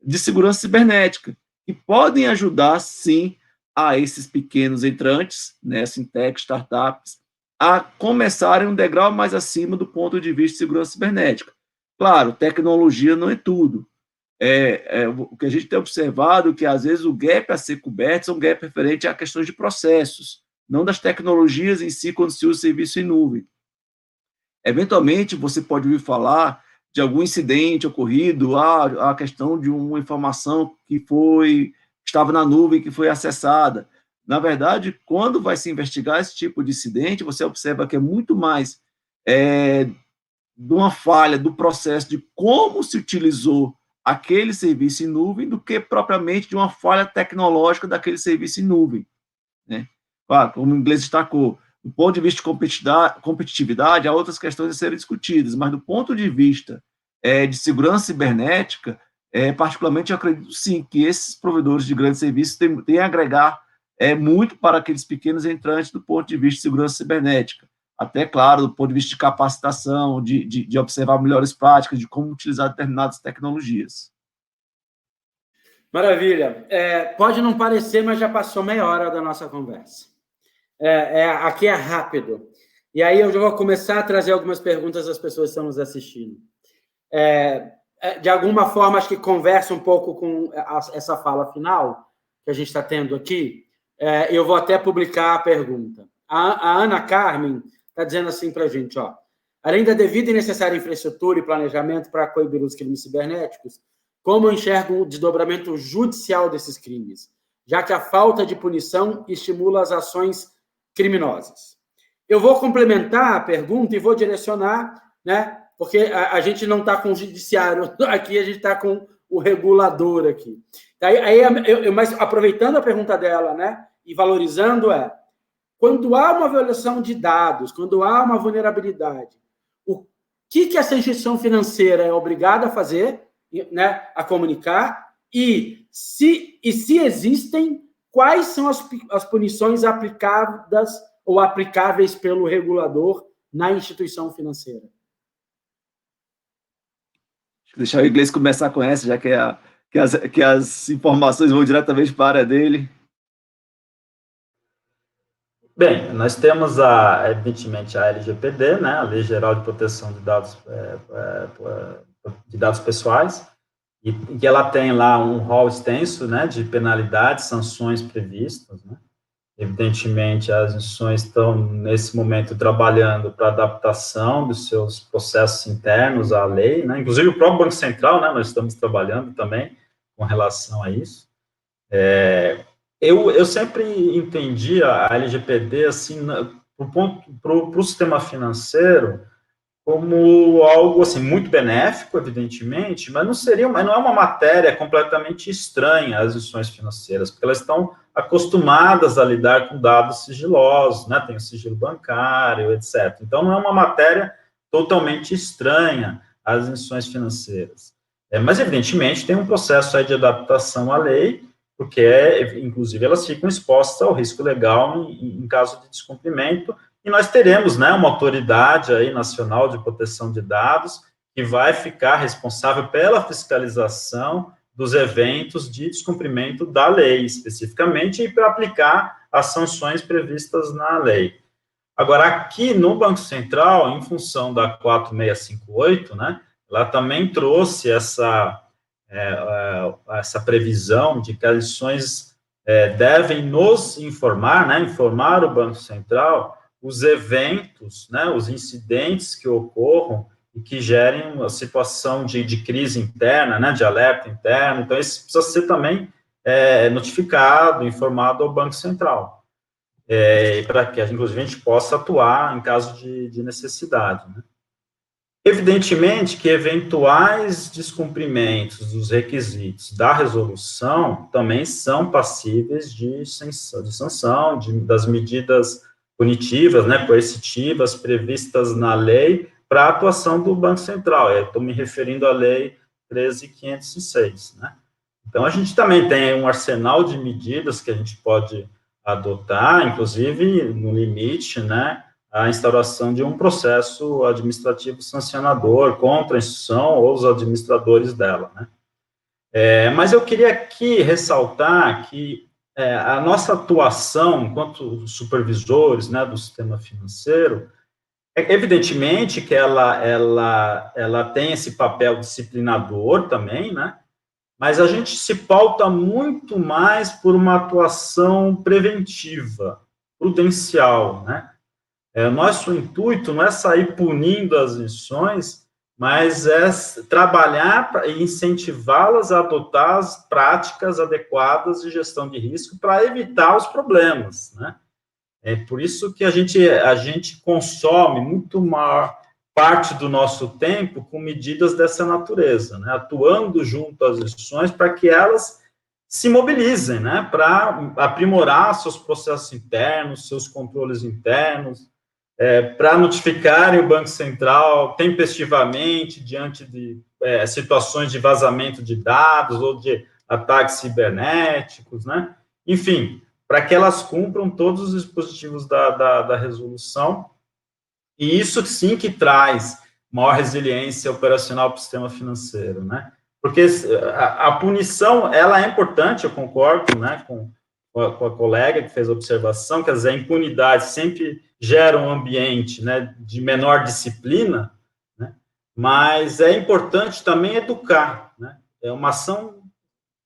de segurança cibernética, que podem ajudar, sim, a esses pequenos entrantes, né, fintechs, startups, a começarem um degrau mais acima do ponto de vista de segurança cibernética. Claro, tecnologia não é tudo. O que a gente tem observado é que, às vezes, o gap a ser coberto é um gap referente a questões de processos, não das tecnologias em si, quando se usa serviço em nuvem. Eventualmente, você pode ouvir falar de algum incidente ocorrido, a questão de uma informação que estava na nuvem, que foi acessada. Na verdade, quando vai se investigar esse tipo de incidente, você observa que é muito mais de uma falha do processo de como se utilizou aquele serviço em nuvem do que propriamente de uma falha tecnológica daquele serviço em nuvem, né? Claro, como o inglês destacou, do ponto de vista de competitividade, há outras questões a serem discutidas, mas do ponto de vista de segurança cibernética, particularmente, eu acredito, sim, que esses provedores de grandes serviços têm a agregar muito para aqueles pequenos entrantes do ponto de vista de segurança cibernética. Até, claro, do ponto de vista de capacitação, de observar melhores práticas, de como utilizar determinadas tecnologias. Maravilha. Pode não parecer, mas já passou meia hora da nossa conversa. Aqui é rápido. E aí eu já vou começar a trazer algumas perguntas das pessoas que estão nos assistindo. De alguma forma, acho que conversa um pouco com essa fala final que a gente está tendo aqui. Eu vou até publicar a pergunta. A Ana Carmen está dizendo assim para a gente, ó, além da devida e necessária infraestrutura e planejamento para coibir os crimes cibernéticos, como enxergam o desdobramento judicial desses crimes, já que a falta de punição estimula as ações criminosas? Eu vou complementar a pergunta e vou direcionar, né, porque a gente não está com o judiciário aqui, a gente está com o regulador aqui. Mas aproveitando a pergunta dela, né, e valorizando, quando há uma violação de dados, quando há uma vulnerabilidade, o que essa instituição financeira é obrigada a fazer, né, a comunicar, e se existem, quais são as punições aplicadas ou aplicáveis pelo regulador na instituição financeira? Deixar o inglês começar com essa, já que as informações vão diretamente para a área dele. Bem, nós temos, evidentemente, a LGPD, né, a Lei Geral de Proteção de Dados Pessoais, e que ela tem lá um rol extenso, né, de penalidades, sanções previstas, né. Evidentemente, as instituições estão, nesse momento, trabalhando para adaptação dos seus processos internos à lei, né, inclusive o próprio Banco Central, né, nós estamos trabalhando também com relação a isso. Eu sempre entendi a LGPD, assim, para o sistema financeiro, como algo, assim, muito benéfico, evidentemente, mas não é uma matéria completamente estranha às instituições financeiras, porque elas estão acostumadas a lidar com dados sigilosos, né, tem o sigilo bancário, etc. Então, não é uma matéria totalmente estranha às instituições financeiras. Mas, evidentemente, tem um processo aí de adaptação à lei, porque, inclusive, elas ficam expostas ao risco legal em caso de descumprimento, e nós teremos, né, uma autoridade aí nacional de proteção de dados que vai ficar responsável pela fiscalização dos eventos de descumprimento da lei, especificamente, e para aplicar as sanções previstas na lei. Agora, aqui no Banco Central, em função da 4658, né, ela também trouxe essa previsão de que as instituições devem nos informar, né, informar o Banco Central os eventos, né, os incidentes que ocorram e que gerem uma situação de crise interna, né, de alerta interno. Então, isso precisa ser também notificado, informado ao Banco Central, para que, inclusive, a gente possa atuar em caso de necessidade, né. Evidentemente que eventuais descumprimentos dos requisitos da resolução também são passíveis de sanção, das medidas punitivas, né, coercitivas previstas na lei para a atuação do Banco Central. Estou me referindo à Lei 13.506, né? Então, a gente também tem um arsenal de medidas que a gente pode adotar, inclusive, no limite, né, a instauração de um processo administrativo sancionador contra a instituição ou os administradores dela, né? Mas eu queria aqui ressaltar que a nossa atuação enquanto supervisores, né, do sistema financeiro, evidentemente que ela tem esse papel disciplinador também, né? Mas a gente se pauta muito mais por uma atuação preventiva, prudencial, né? Nosso intuito não é sair punindo as instituições, mas é trabalhar e incentivá-las a adotar as práticas adequadas de gestão de risco para evitar os problemas, né? É por isso que a gente consome muito maior parte do nosso tempo com medidas dessa natureza, né? Atuando junto às instituições para que elas se mobilizem, né? Para aprimorar seus processos internos, seus controles internos, para notificarem o Banco Central tempestivamente diante de situações de vazamento de dados ou de ataques cibernéticos, né? Enfim, para que elas cumpram todos os dispositivos da resolução, e isso sim que traz maior resiliência operacional para o sistema financeiro, né? Porque a punição, ela é importante, eu concordo, né, com a colega que fez a observação, quer dizer, a impunidade sempre gera um ambiente, né, de menor disciplina, né, mas é importante também educar, né, é uma ação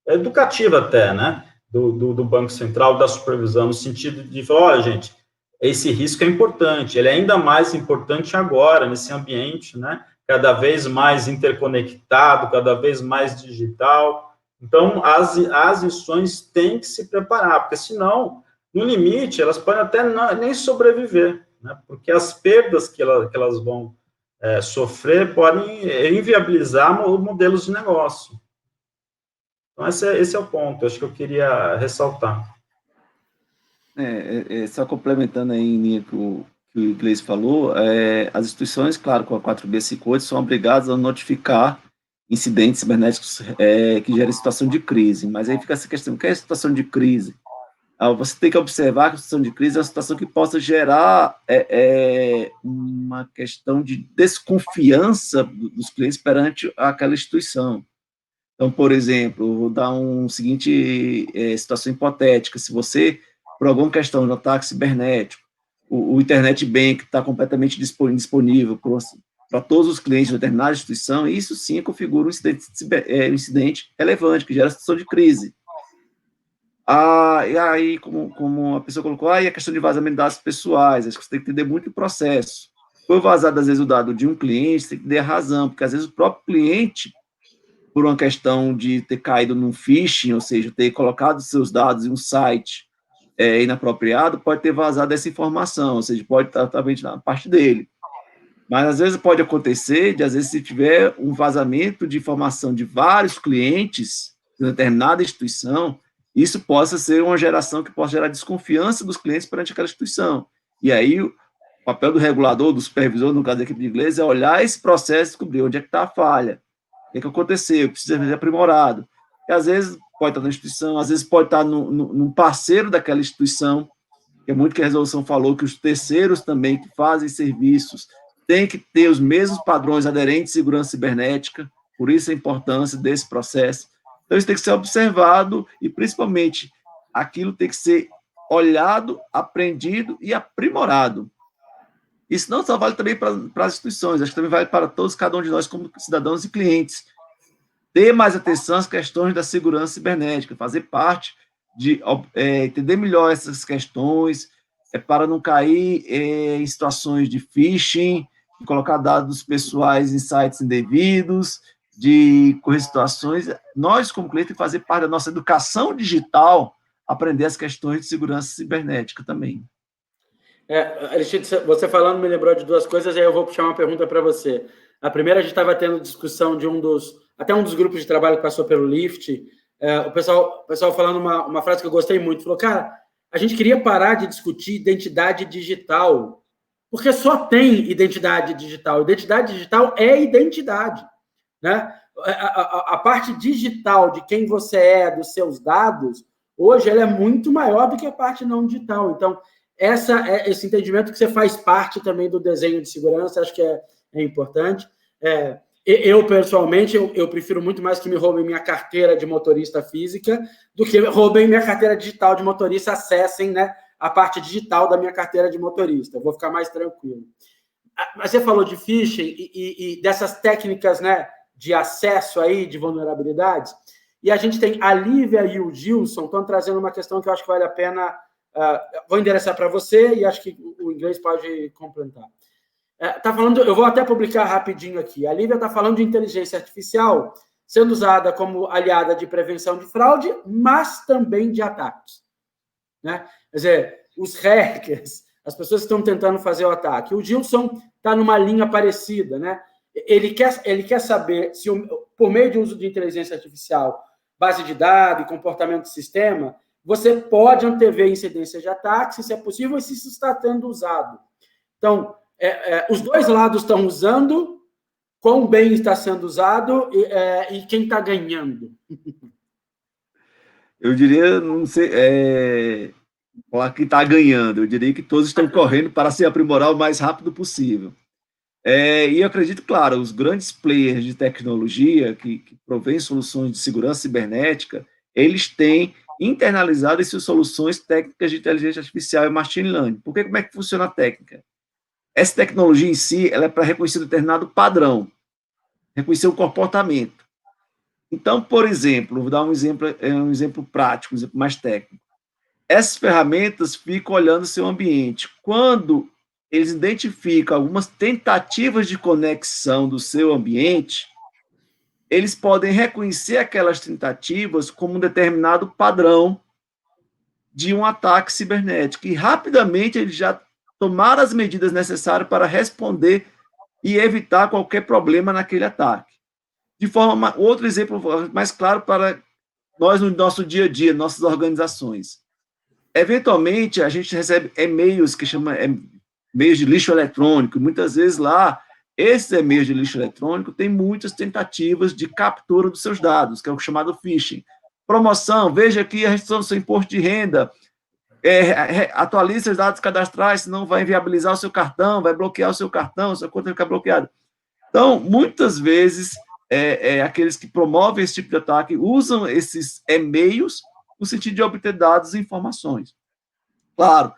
educativa até, né, do Banco Central, da supervisão, no sentido de falar, olha, gente, esse risco é importante, ele é ainda mais importante agora, nesse ambiente, né, cada vez mais interconectado, cada vez mais digital. Então, as instituições têm que se preparar, porque senão, no limite, elas podem até nem sobreviver, né? Porque as perdas que elas vão sofrer podem inviabilizar modelos de negócio. Então, esse é o ponto, acho que eu queria ressaltar. Só complementando aí em linha que o Iglesias falou, as instituições, claro, com a 4B Code, são obrigadas a notificar incidentes cibernéticos que gerem situação de crise, mas aí fica essa questão, o que é a situação de crise? Você tem que observar que a situação de crise é uma situação que possa gerar uma questão de desconfiança dos clientes perante aquela instituição. Então, por exemplo, vou dar situação hipotética, se você, por alguma questão de ataque cibernético, o Internet Bank está completamente disponível para todos os clientes de determinada instituição, isso sim configura um incidente relevante, que gera situação de crise. E aí, como a pessoa colocou, e a questão de vazamento de dados pessoais, acho que você tem que entender muito o processo. Foi vazado, às vezes, o dado de um cliente, você tem que ter a razão, porque, às vezes, o próprio cliente, por uma questão de ter caído num phishing, ou seja, ter colocado seus dados em um site inapropriado, pode ter vazado essa informação, ou seja, pode estar também na parte dele. Mas, às vezes, pode acontecer às vezes, se tiver um vazamento de informação de vários clientes de uma determinada instituição, isso possa ser uma geração que possa gerar desconfiança dos clientes perante aquela instituição. E aí, o papel do regulador, do supervisor, no caso da equipe de inglês, é olhar esse processo e descobrir onde é que está a falha, o que aconteceu, precisa ser aprimorado. E, às vezes, pode estar na instituição, às vezes pode estar num parceiro daquela instituição, que é muito que a resolução falou, que os terceiros também que fazem serviços têm que ter os mesmos padrões aderentes de segurança cibernética, por isso a importância desse processo. Então, isso tem que ser observado e, principalmente, aquilo tem que ser olhado, aprendido e aprimorado. Isso não só vale também para as instituições, acho que também vale para todos, cada um de nós como cidadãos e clientes. Ter mais atenção às questões da segurança cibernética, fazer parte de entender melhor essas questões, para não cair em situações de phishing, de colocar dados pessoais em sites indevidos, de correr situações. Nós, como cliente, fazer parte da nossa educação digital, aprender as questões de segurança cibernética também. Aristide, você falando me lembrou de duas coisas, aí eu vou puxar uma pergunta para você. A primeira, a gente estava tendo discussão de um dos grupos de trabalho que passou pelo Lift, o pessoal falando uma frase que eu gostei muito, falou, cara, a gente queria parar de discutir identidade digital, porque só tem identidade digital. Identidade digital é identidade, né? A parte digital de quem você é, dos seus dados, hoje ela é muito maior do que a parte não digital. Então, esse entendimento que você faz parte também do desenho de segurança, acho que é importante. Eu, pessoalmente, eu prefiro muito mais que me roubem minha carteira de motorista física do que roubem minha carteira digital de motorista, acessem, né, a parte digital da minha carteira de motorista. Eu vou ficar mais tranquilo. Mas você falou de phishing e dessas técnicas, né, de acesso aí, de vulnerabilidades, e a gente tem a Lívia e o Gilson estão trazendo uma questão que eu acho que vale a pena. Vou endereçar para você e acho que o inglês pode complementar. Tá falando, eu vou até publicar rapidinho aqui. A Lívia está falando de inteligência artificial sendo usada como aliada de prevenção de fraude, mas também de ataques, né? Quer dizer, os hackers, as pessoas que estão tentando fazer o ataque. O Gilson está numa linha parecida, né? Ele quer saber se, por meio de uso de inteligência artificial, base de dados e comportamento do sistema, você pode antever incidências de ataques, se é possível, e se isso está sendo usado. Então, os dois lados estão usando, quão bem está sendo usado e quem está ganhando. Eu diria, não sei, falar que está ganhando, eu diria que todos estão correndo para se aprimorar o mais rápido possível. E eu acredito, claro, os grandes players de tecnologia que provêm soluções de segurança cibernética, eles têm internalizado essas soluções técnicas de inteligência artificial e machine learning. Porque como é que funciona a técnica? Essa tecnologia em si, ela é para reconhecer um determinado padrão, reconhecer um comportamento. Então, por exemplo, vou dar um exemplo prático, um exemplo mais técnico. Essas ferramentas ficam olhando o seu ambiente. Quando eles identificam algumas tentativas de conexão do seu ambiente, eles podem reconhecer aquelas tentativas como um determinado padrão de um ataque cibernético. E rapidamente eles já tomaram as medidas necessárias para responder e evitar qualquer problema naquele ataque. De forma, outro exemplo mais claro para nós no nosso dia a dia, nossas organizações. Eventualmente, a gente recebe e-mails que chama e-mails de lixo eletrônico. Muitas vezes lá, esses e-mails de lixo eletrônico têm muitas tentativas de captura dos seus dados, que é o chamado phishing. Promoção, veja aqui a restrição do seu imposto de renda, atualize seus dados cadastrais, senão vai inviabilizar o seu cartão, vai bloquear o seu cartão, sua conta vai ficar bloqueada. Então, muitas vezes, aqueles que promovem esse tipo de ataque usam esses e-mails no sentido de obter dados e informações. Claro,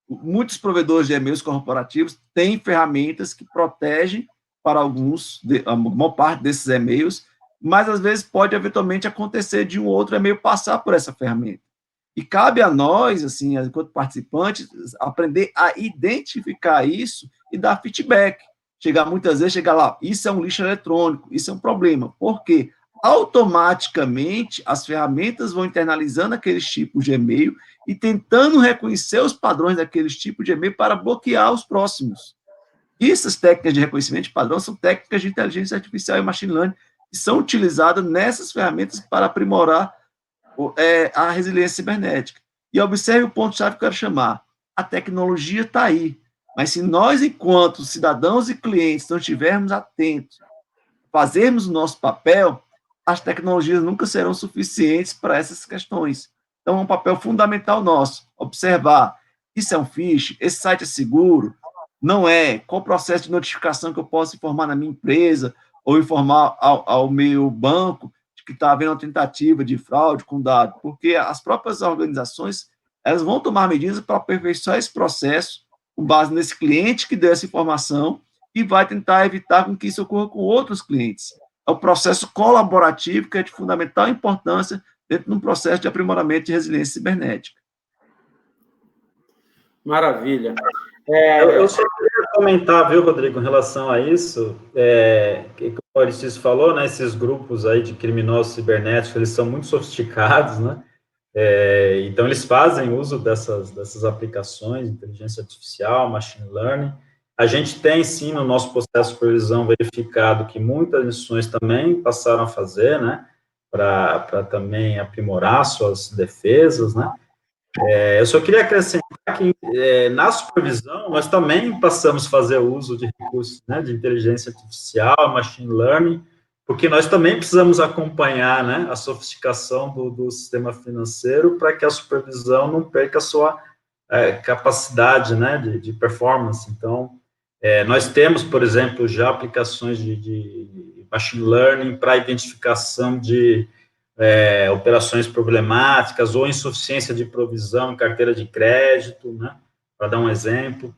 muitos provedores de e-mails corporativos têm ferramentas que protegem para alguns, a maior parte desses e-mails, mas às vezes pode eventualmente acontecer de um outro e-mail passar por essa ferramenta. E cabe a nós, assim, enquanto participantes, aprender a identificar isso e dar feedback. Muitas vezes, chegar lá, isso é um lixo eletrônico, isso é um problema. Por quê? Automaticamente, as ferramentas vão internalizando aqueles tipos de e-mail e tentando reconhecer os padrões daqueles tipos de e-mail para bloquear os próximos. E essas técnicas de reconhecimento de padrão são técnicas de inteligência artificial e machine learning que são utilizadas nessas ferramentas para aprimorar a resiliência cibernética. E observe o ponto-chave que eu quero chamar. A tecnologia está aí, mas se nós, enquanto cidadãos e clientes, não estivermos atentos, fazermos o nosso papel, as tecnologias nunca serão suficientes para essas questões. Então, é um papel fundamental nosso, observar, isso é um phishing, esse site é seguro, não é, qual o processo de notificação que eu posso informar na minha empresa, ou informar ao meu banco, de que está havendo uma tentativa de fraude com dado, porque as próprias organizações, elas vão tomar medidas para aperfeiçoar esse processo, com base nesse cliente que deu essa informação, e vai tentar evitar com que isso ocorra com outros clientes. É o processo colaborativo que é de fundamental importância dentro de um processo de aprimoramento de resiliência cibernética. Maravilha. Eu só queria comentar, viu, Rodrigo, em relação a isso, que como o Aristides falou, né, esses grupos aí de criminosos cibernéticos, eles são muito sofisticados, né, então eles fazem uso dessas aplicações, inteligência artificial, machine learning. A gente tem, sim, no nosso processo de supervisão verificado que muitas instituições também passaram a fazer, né, para também aprimorar suas defesas, né. Eu só queria acrescentar que, na supervisão, nós também passamos a fazer uso de recursos, né, de inteligência artificial, machine learning, porque nós também precisamos acompanhar, né, a sofisticação do sistema financeiro para que a supervisão não perca a sua capacidade, né, de performance. Então, nós temos, por exemplo, já aplicações de machine learning para identificação de operações problemáticas ou insuficiência de provisão em carteira de crédito, né, para dar um exemplo.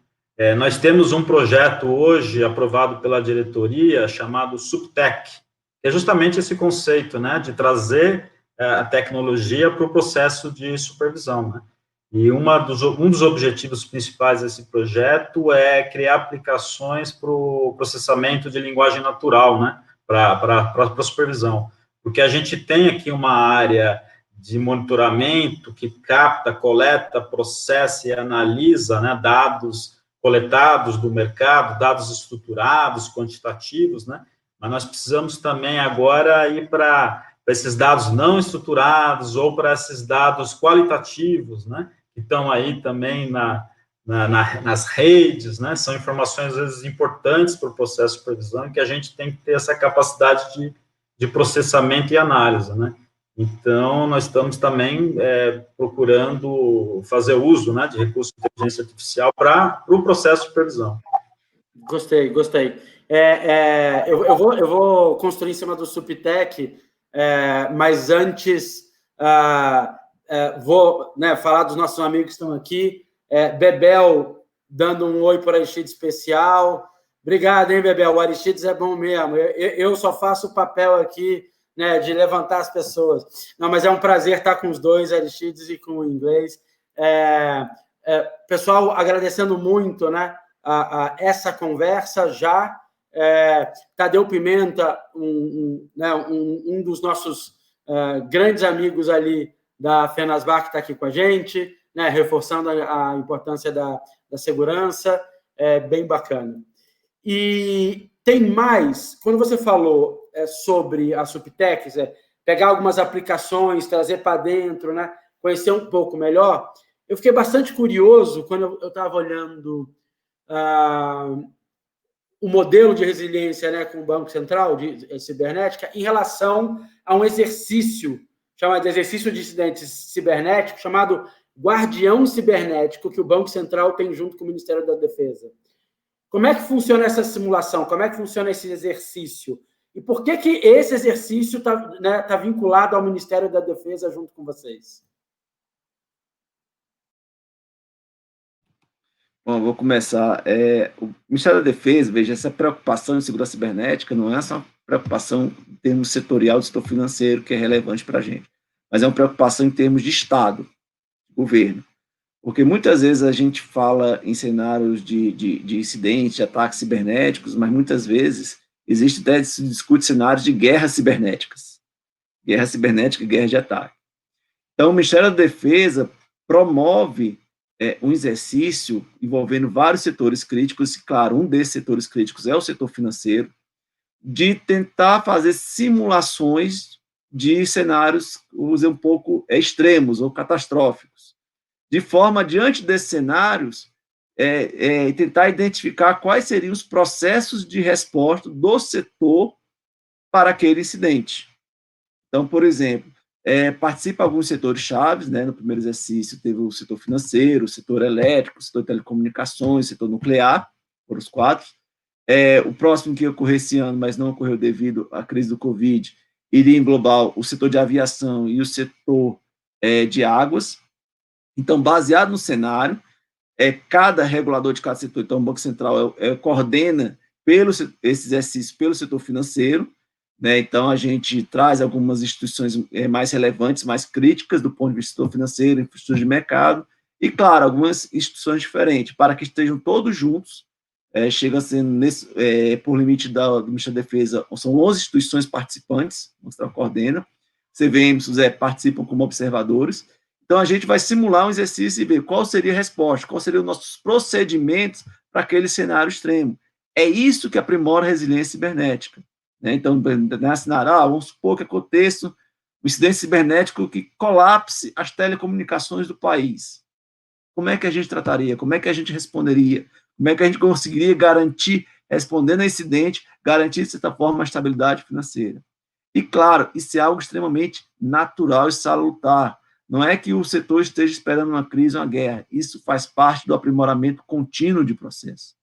Nós temos um projeto hoje aprovado pela diretoria chamado SupTech, que é justamente esse conceito, né, de trazer a tecnologia para o processo de supervisão, né. E um dos objetivos principais desse projeto é criar aplicações para o processamento de linguagem natural, né, para a supervisão. Porque a gente tem aqui uma área de monitoramento que capta, coleta, processa e analisa, né, dados coletados do mercado, dados estruturados, quantitativos, né, mas nós precisamos também agora ir para esses dados não estruturados ou para esses dados qualitativos, né, que estão aí também nas redes, né, são informações, às vezes, importantes para o processo de supervisão, e que a gente tem que ter essa capacidade de processamento e análise, né. Então, nós estamos também procurando fazer uso, né, de recursos de inteligência artificial para o processo de supervisão. Gostei. Eu vou construir em cima do SupTech, mas antes vou, né, falar dos nossos amigos que estão aqui. Bebel dando um oi para Aristides especial. Obrigado, hein, Bebel? O Aristides é bom mesmo. Eu só faço o papel aqui, né, de levantar as pessoas. Não, mas é um prazer estar com os dois, Aristides e com o inglês. Pessoal, agradecendo muito, né, essa conversa já. Tadeu Pimenta, um dos nossos grandes amigos ali da Fenasbar, que está aqui com a gente, né, reforçando a importância da segurança, bem bacana. E tem mais, quando você falou sobre a SupTech, pegar algumas aplicações, trazer para dentro, né, conhecer um pouco melhor, eu fiquei bastante curioso quando eu estava olhando o modelo de resiliência, né, com o Banco Central de cibernética em relação a um exercício chamado exercício de incidentes cibernéticos, chamado Guardião Cibernético, que o Banco Central tem junto com o Ministério da Defesa. Como é que funciona essa simulação? Como é que funciona esse exercício? E por que esse exercício tá vinculado ao Ministério da Defesa junto com vocês? Bom, vou começar. O Ministério da Defesa, veja, essa preocupação em segurança cibernética não é só uma preocupação em termos setorial do setor financeiro, que é relevante para a gente, mas é uma preocupação em termos de Estado, governo. Porque muitas vezes a gente fala em cenários de incidentes, de ataques cibernéticos, mas muitas vezes existe até se discute cenários de guerras cibernéticas. Guerra cibernética e guerra de ataque. Então, o Ministério da Defesa promove um exercício envolvendo vários setores críticos, e, claro, um desses setores críticos é o setor financeiro, de tentar fazer simulações de cenários, vamos dizer, um pouco extremos ou catastróficos, de forma, diante desses cenários, tentar identificar quais seriam os processos de resposta do setor para aquele incidente. Então, por exemplo, participa alguns setores chaves, né? No primeiro exercício teve o setor financeiro, o setor elétrico, o setor de telecomunicações, o setor nuclear, foram os 4. O próximo que ia ocorrer esse ano, mas não ocorreu devido à crise do Covid, iria englobar o setor de aviação e o setor de águas. Então, baseado no cenário, cada regulador de cada setor, então o Banco Central coordena esse exercício pelo setor financeiro, né? Então, a gente traz algumas instituições mais relevantes, mais críticas do ponto de vista financeiro, infraestrutura de mercado, e, claro, algumas instituições diferentes, para que estejam todos juntos. Chega a ser, por limite do Ministério da Defesa, são 11 instituições participantes, o Mostral coordena, CVMs participam como observadores. Então, a gente vai simular um exercício e ver qual seria a resposta, quais seriam os nossos procedimentos para aquele cenário extremo. É isso que aprimora a resiliência cibernética, né? Então, nesse cenário, vamos supor que aconteça um incidente cibernético que colapse as telecomunicações do país. Como é que a gente trataria? Como é que a gente responderia? Como é que a gente conseguiria garantir, respondendo a incidente, garantir, de certa forma, a estabilidade financeira? E, claro, isso é algo extremamente natural e salutar. Não é que o setor esteja esperando uma crise ou uma guerra. Isso faz parte do aprimoramento contínuo de processo.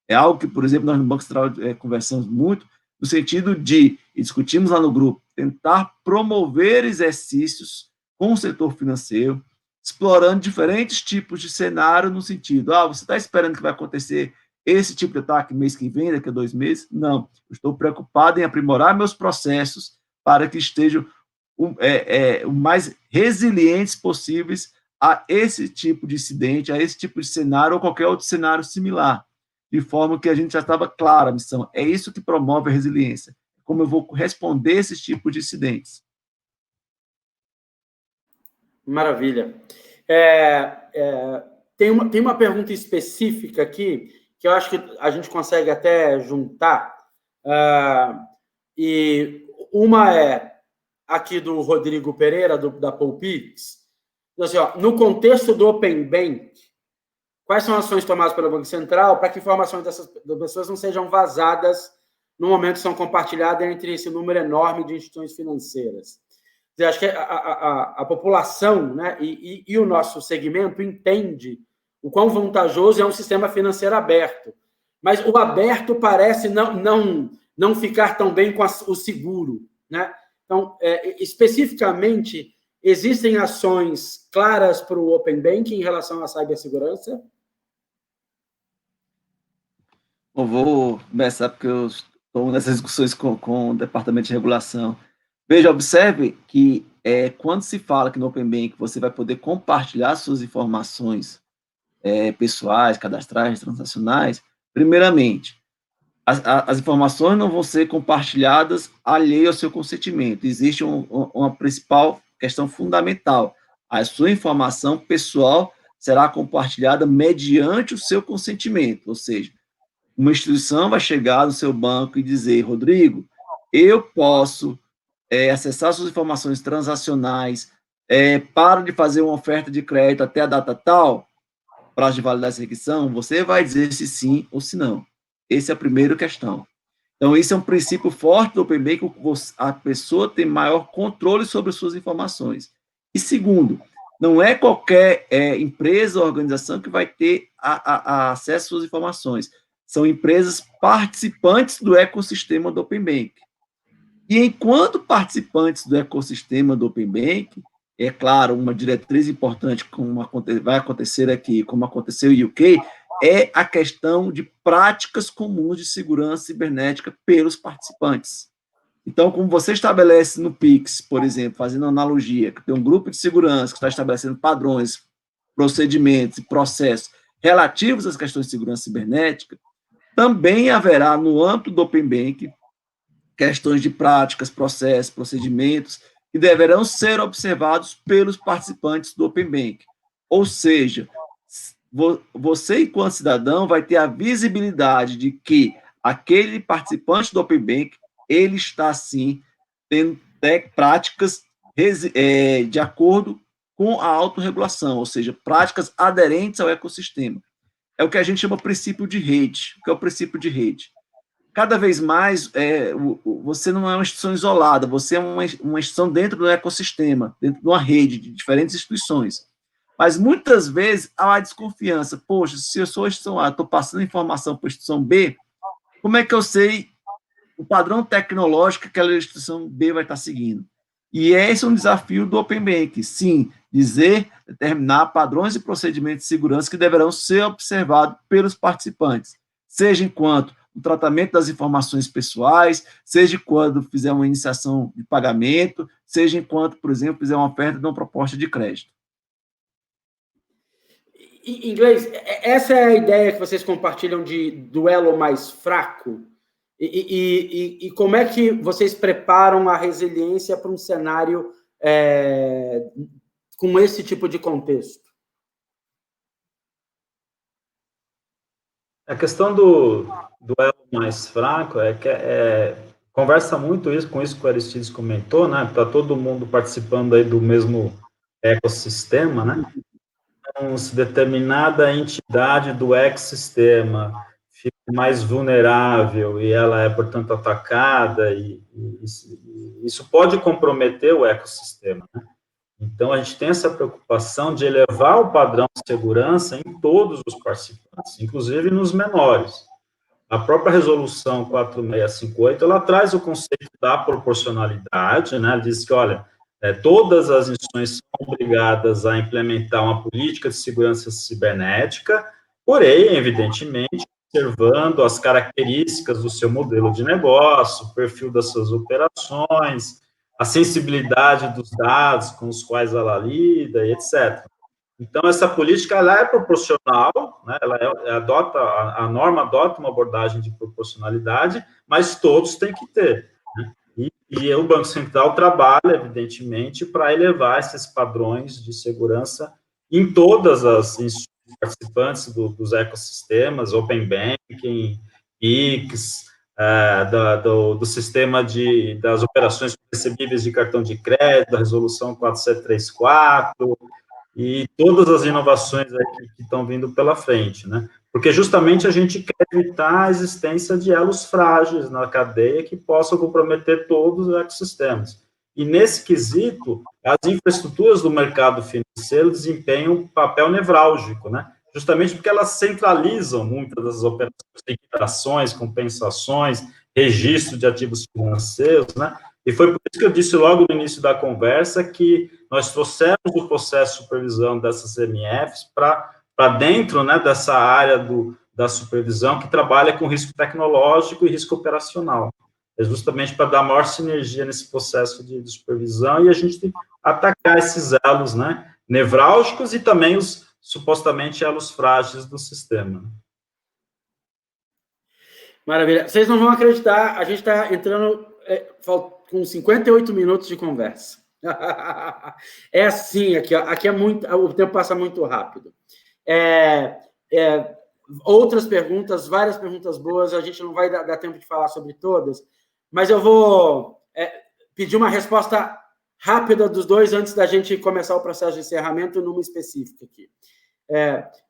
É algo que, por exemplo, nós no Banco Central conversamos muito, no sentido de, e discutimos lá no grupo, tentar promover exercícios com o setor financeiro, explorando diferentes tipos de cenário no sentido, você está esperando que vai acontecer esse tipo de ataque mês que vem, daqui a 2 meses? Não, eu estou preocupado em aprimorar meus processos para que estejam o mais resilientes possíveis a esse tipo de incidente, a esse tipo de cenário ou qualquer outro cenário similar, de forma que a gente já estava clara a missão. É isso que promove a resiliência, como eu vou responder a esses tipos de incidentes. Maravilha. Tem uma pergunta específica aqui, que eu acho que a gente consegue até juntar, e uma é aqui do Rodrigo Pereira, da Poupix. Assim, no contexto do Open Bank, quais são as ações tomadas pelo Banco Central para que informações das pessoas não sejam vazadas no momento que são compartilhadas entre esse número enorme de instituições financeiras? Eu acho que a população, né, e o nosso segmento entende o quão vantajoso é um sistema financeiro aberto. Mas o aberto parece não ficar tão bem com o seguro, né? Então, especificamente, existem ações claras para o Open Banking em relação à cibersegurança? Eu vou começar porque eu estou nessas discussões com o Departamento de Regulação. Veja, observe que quando se fala que no Open Bank você vai poder compartilhar suas informações pessoais, cadastrais, transacionais, primeiramente, as informações não vão ser compartilhadas alheio ao seu consentimento. Existe uma principal questão fundamental. A sua informação pessoal será compartilhada mediante o seu consentimento, ou seja, uma instituição vai chegar no seu banco e dizer, Rodrigo, eu posso acessar suas informações transacionais, para de fazer uma oferta de crédito até a data tal, prazo de validade de requisição, você vai dizer se sim ou se não. Essa é a primeira questão. Então, isso é um princípio forte do Open Banking, a pessoa tem maior controle sobre suas informações. E segundo, não é qualquer empresa ou organização que vai ter acesso às suas informações. São empresas participantes do ecossistema do Open Banking. E enquanto participantes do ecossistema do Open Banking, é claro, uma diretriz importante, como vai acontecer aqui, como aconteceu em UK, é a questão de práticas comuns de segurança cibernética pelos participantes. Então, como você estabelece no PIX, por exemplo, fazendo uma analogia, que tem um grupo de segurança que está estabelecendo padrões, procedimentos e processos relativos às questões de segurança cibernética, também haverá, no âmbito do Open Banking, questões de práticas, processos, procedimentos, que deverão ser observados pelos participantes do Open Banking. Ou seja, você, enquanto cidadão, vai ter a visibilidade de que aquele participante do Open Banking, ele está, sim, tendo práticas de acordo com a autorregulação, ou seja, práticas aderentes ao ecossistema. É o que a gente chama princípio de rede. O que é o princípio de rede? Cada vez mais, você não é uma instituição isolada, você é uma instituição dentro do ecossistema, dentro de uma rede de diferentes instituições. Mas, muitas vezes, há uma desconfiança. Poxa, se eu sou a instituição A, estou passando informação para a instituição B, como é que eu sei o padrão tecnológico que aquela instituição B vai estar seguindo? E esse é um desafio do Open Banking, sim, determinar padrões e procedimentos de segurança que deverão ser observados pelos participantes, seja enquanto o tratamento das informações pessoais, seja quando fizer uma iniciação de pagamento, seja enquanto, por exemplo, fizer uma oferta de uma proposta de crédito. Em inglês, essa é a ideia que vocês compartilham de duelo mais fraco? E como é que vocês preparam a resiliência para um cenário com esse tipo de contexto? A questão do duelo mais fraco é que conversa muito com isso que o Aristides comentou, né? Está todo mundo participando aí do mesmo ecossistema, né? Então, se determinada entidade do ecossistema fica mais vulnerável e ela é, portanto, atacada, e isso pode comprometer o ecossistema, né? Então, a gente tem essa preocupação de elevar o padrão de segurança em todos os participantes, inclusive nos menores. A própria resolução 4658, ela traz o conceito da proporcionalidade, né? Diz que, olha, todas as instituições são obrigadas a implementar uma política de segurança cibernética, porém, evidentemente, observando as características do seu modelo de negócio, o perfil das suas operações, a sensibilidade dos dados com os quais ela lida, etc. Então, essa política ela é proporcional, né? A norma adota uma abordagem de proporcionalidade, mas todos têm que ter, né? E o Banco Central trabalha, evidentemente, para elevar esses padrões de segurança em todas as instituições participantes dos ecossistemas, Open Banking, PIX, do sistema das operações recebíveis de cartão de crédito, da resolução 4734, e todas as inovações aí que estão vindo pela frente, né? Porque justamente a gente quer evitar a existência de elos frágeis na cadeia que possam comprometer todos os ecossistemas. E nesse quesito, as infraestruturas do mercado financeiro desempenham um papel nevrálgico, né? Justamente porque elas centralizam muitas das operações, liquidações, compensações, registro de ativos financeiros, né? E foi por isso que eu disse logo no início da conversa que nós trouxemos o processo de supervisão dessas MFs para dentro, né, dessa área da supervisão que trabalha com risco tecnológico e risco operacional. É justamente para dar maior sinergia nesse processo de supervisão e a gente atacar esses elos, né, nevrálgicos e também os supostamente elos frágeis do sistema. Maravilha. Vocês não vão acreditar, a gente está entrando com 58 minutos de conversa. É assim, aqui é muito, o tempo passa muito rápido. Outras perguntas, várias perguntas boas, a gente não vai dar tempo de falar sobre todas, mas eu vou pedir uma resposta rápida dos dois antes da gente começar o processo de encerramento numa específica aqui.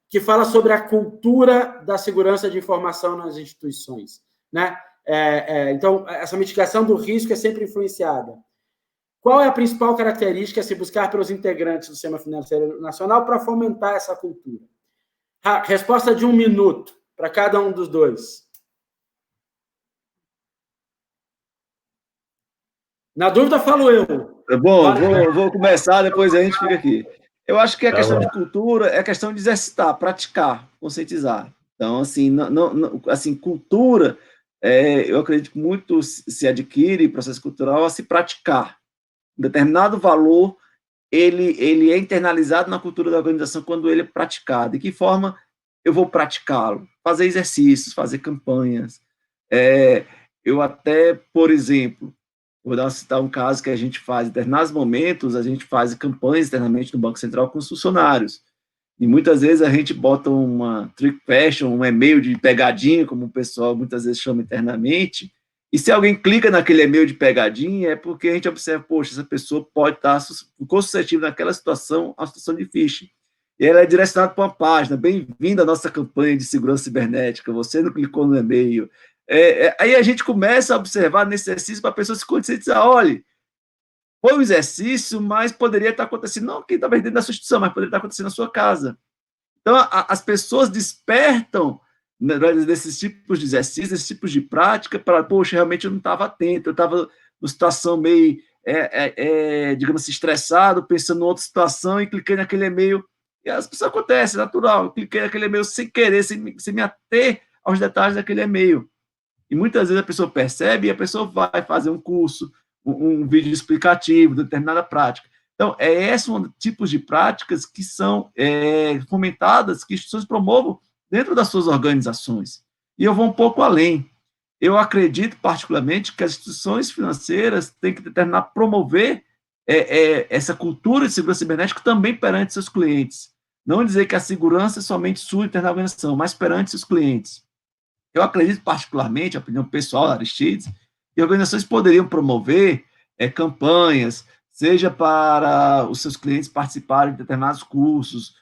Que fala sobre a cultura da segurança de informação nas instituições, né? Então, essa mitigação do risco é sempre influenciada. Qual é a principal característica a se buscar pelos integrantes do Sistema Financeiro Nacional para fomentar essa cultura? Resposta de 1 minuto para cada um dos dois. Na dúvida, falo eu. Bom, vou começar, depois a gente fica aqui. Eu acho que a questão de cultura é a questão de exercitar, praticar, conscientizar. Então, assim, assim cultura, eu acredito que muito se adquire processo cultural a se praticar. Um determinado valor, ele é internalizado na cultura da organização quando ele é praticado. De que forma eu vou praticá-lo? Fazer exercícios, fazer campanhas. Eu até, por exemplo, vou citar um caso que a gente faz, em determinados momentos, a gente faz campanhas internamente no Banco Central com os funcionários. E muitas vezes a gente bota uma trick question, um e-mail de pegadinha, como o pessoal muitas vezes chama internamente, e se alguém clica naquele e-mail de pegadinha, é porque a gente observa, poxa, essa pessoa pode estar suscetível naquela situação, a situação de phishing. E ela é direcionada para uma página, bem-vindo à nossa campanha de segurança cibernética, você não clicou no e-mail. Aí a gente começa a observar nesse exercício para a pessoa se conscientizar, olha, foi um exercício, mas poderia estar acontecendo, não aqui talvez dentro da sua instituição, mas poderia estar acontecendo na sua casa. Então, as pessoas despertam, né, desses tipos de exercícios, desses tipos de prática, para, poxa, realmente eu não estava atento, eu estava numa situação meio, digamos assim, estressado, pensando em outra situação e cliquei naquele e-mail. E as pessoas acontecem, é natural, eu cliquei naquele e-mail sem querer, sem me ater aos detalhes daquele e-mail. E muitas vezes a pessoa percebe e a pessoa vai fazer um curso, um vídeo explicativo de determinada prática. Então, esses são tipos de práticas que são fomentadas, que as pessoas promovam dentro das suas organizações. E eu vou um pouco além. Eu acredito, particularmente, que as instituições financeiras têm que determinar, promover essa cultura de segurança cibernética também perante seus clientes. Não dizer que a segurança é somente sua interna organização, mas perante seus clientes. Eu acredito, particularmente, a opinião pessoal da Aristides, que organizações poderiam promover campanhas, seja para os seus clientes participarem de determinados cursos,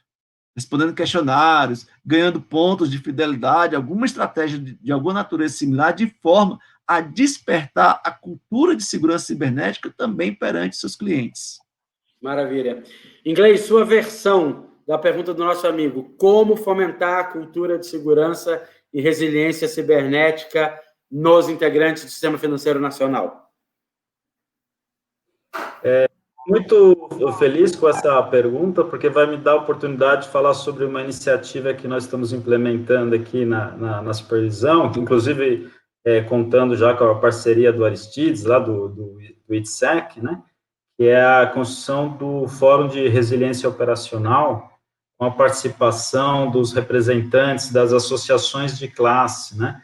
respondendo questionários, ganhando pontos de fidelidade, alguma estratégia de alguma natureza similar, de forma a despertar a cultura de segurança cibernética também perante seus clientes. Maravilha. Inglês, sua versão da pergunta do nosso amigo: como fomentar a cultura de segurança e resiliência cibernética nos integrantes do Sistema Financeiro Nacional? Muito feliz com essa pergunta, porque vai me dar a oportunidade de falar sobre uma iniciativa que nós estamos implementando aqui na supervisão, que inclusive contando já com a parceria do Aristides, lá do ITSEC, né, que é a construção do Fórum de Resiliência Operacional, com a participação dos representantes das associações de classe, né,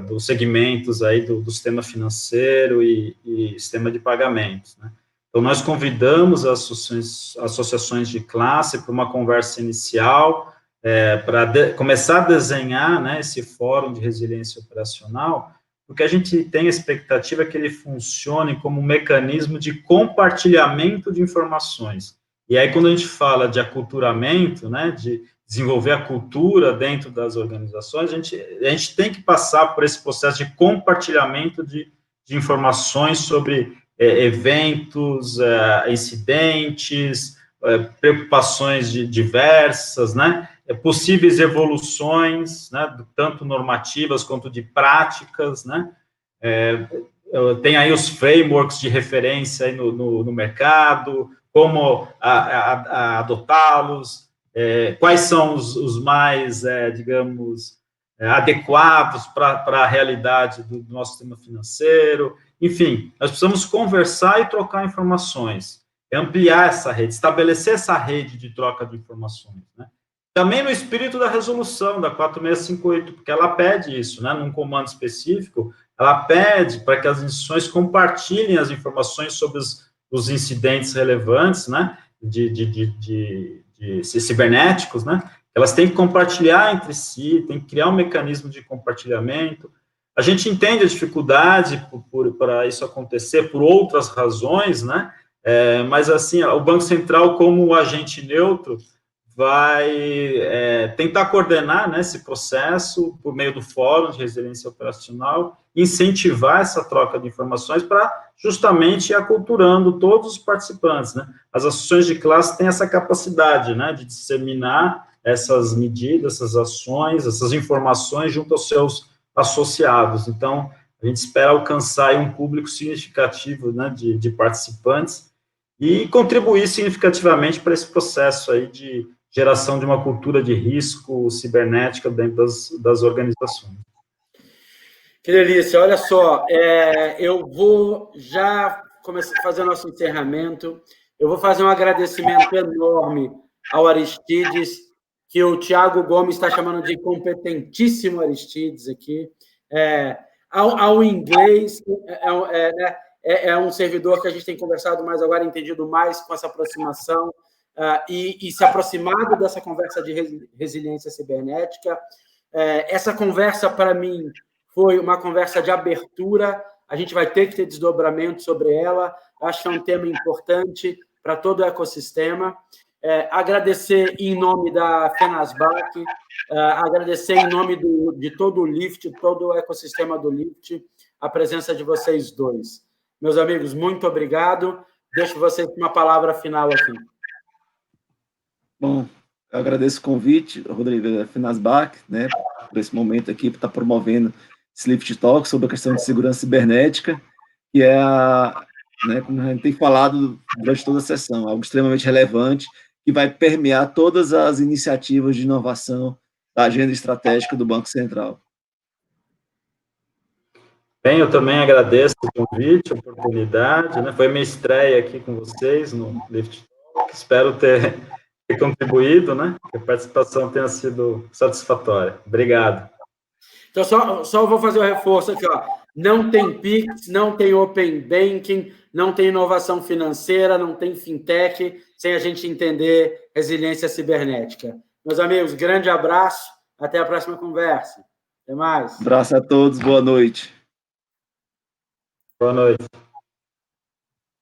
dos segmentos aí do sistema financeiro e sistema de pagamentos, né. Então, nós convidamos as associações de classe para uma conversa inicial, para começar a desenhar, né, esse fórum de resiliência operacional, porque a gente tem a expectativa que ele funcione como um mecanismo de compartilhamento de informações. E aí, quando a gente fala de aculturamento, né, de desenvolver a cultura dentro das organizações, a gente tem que passar por esse processo de compartilhamento de informações sobre eventos, incidentes, preocupações diversas, né, possíveis evoluções, né, tanto normativas quanto de práticas, né, tem aí os frameworks de referência aí no mercado, como adotá-los, quais são os mais, digamos, adequados para a realidade do nosso sistema financeiro. Enfim, nós precisamos conversar e trocar informações, ampliar essa rede, estabelecer essa rede de troca de informações, né? Também no espírito da resolução da 4658, porque ela pede isso, né? Num comando específico, ela pede para que as instituições compartilhem as informações sobre os incidentes relevantes, né? De cibernéticos, né? Elas têm que compartilhar entre si, tem que criar um mecanismo de compartilhamento. A gente entende a dificuldade para isso acontecer por outras razões, né? Mas, assim, o Banco Central, como agente neutro, vai tentar coordenar, né, esse processo por meio do Fórum de Resiliência Operacional, incentivar essa troca de informações para justamente ir aculturando todos os participantes, né? As associações de classe têm essa capacidade, né, de disseminar essas medidas, essas ações, essas informações junto aos seus associados. Então, a gente espera alcançar aí um público significativo, né, de participantes e contribuir significativamente para esse processo aí de geração de uma cultura de risco cibernética dentro das organizações. Que delícia, olha só, eu vou já começar a fazer nosso encerramento, eu vou fazer um agradecimento enorme ao Aristides, que o Tiago Gomes está chamando de competentíssimo Aristides aqui, ao inglês, é um servidor que a gente tem conversado mais agora, entendido mais com essa aproximação, e se aproximado dessa conversa de resiliência cibernética. Essa conversa, para mim, foi uma conversa de abertura, a gente vai ter que ter desdobramento sobre ela, acho que é um tema importante para todo o ecossistema. Agradecer em nome da FENASBAC, agradecer em nome de todo o LIFT, todo o ecossistema do LIFT, a presença de vocês dois. Meus amigos, muito obrigado. Deixo vocês com uma palavra final aqui. Bom, eu agradeço o convite, Rodrigo, da FENASBAC, né, por esse momento aqui, para estar promovendo esse LIFT Talk sobre a questão de segurança cibernética, que é, né, como a gente tem falado durante toda a sessão, algo extremamente relevante, que vai permear todas as iniciativas de inovação da agenda estratégica do Banco Central. Bem, eu também agradeço o convite, a oportunidade, né? Foi minha estreia aqui com vocês no Lift Talk. Espero ter contribuído, né? Que a participação tenha sido satisfatória. Obrigado. Então, só vou fazer o reforço aqui, ó. Não tem Pix, não tem Open Banking, não tem inovação financeira, não tem fintech, sem a gente entender resiliência cibernética. Meus amigos, grande abraço, até a próxima conversa. Até mais. Abraço a todos, boa noite. Boa noite.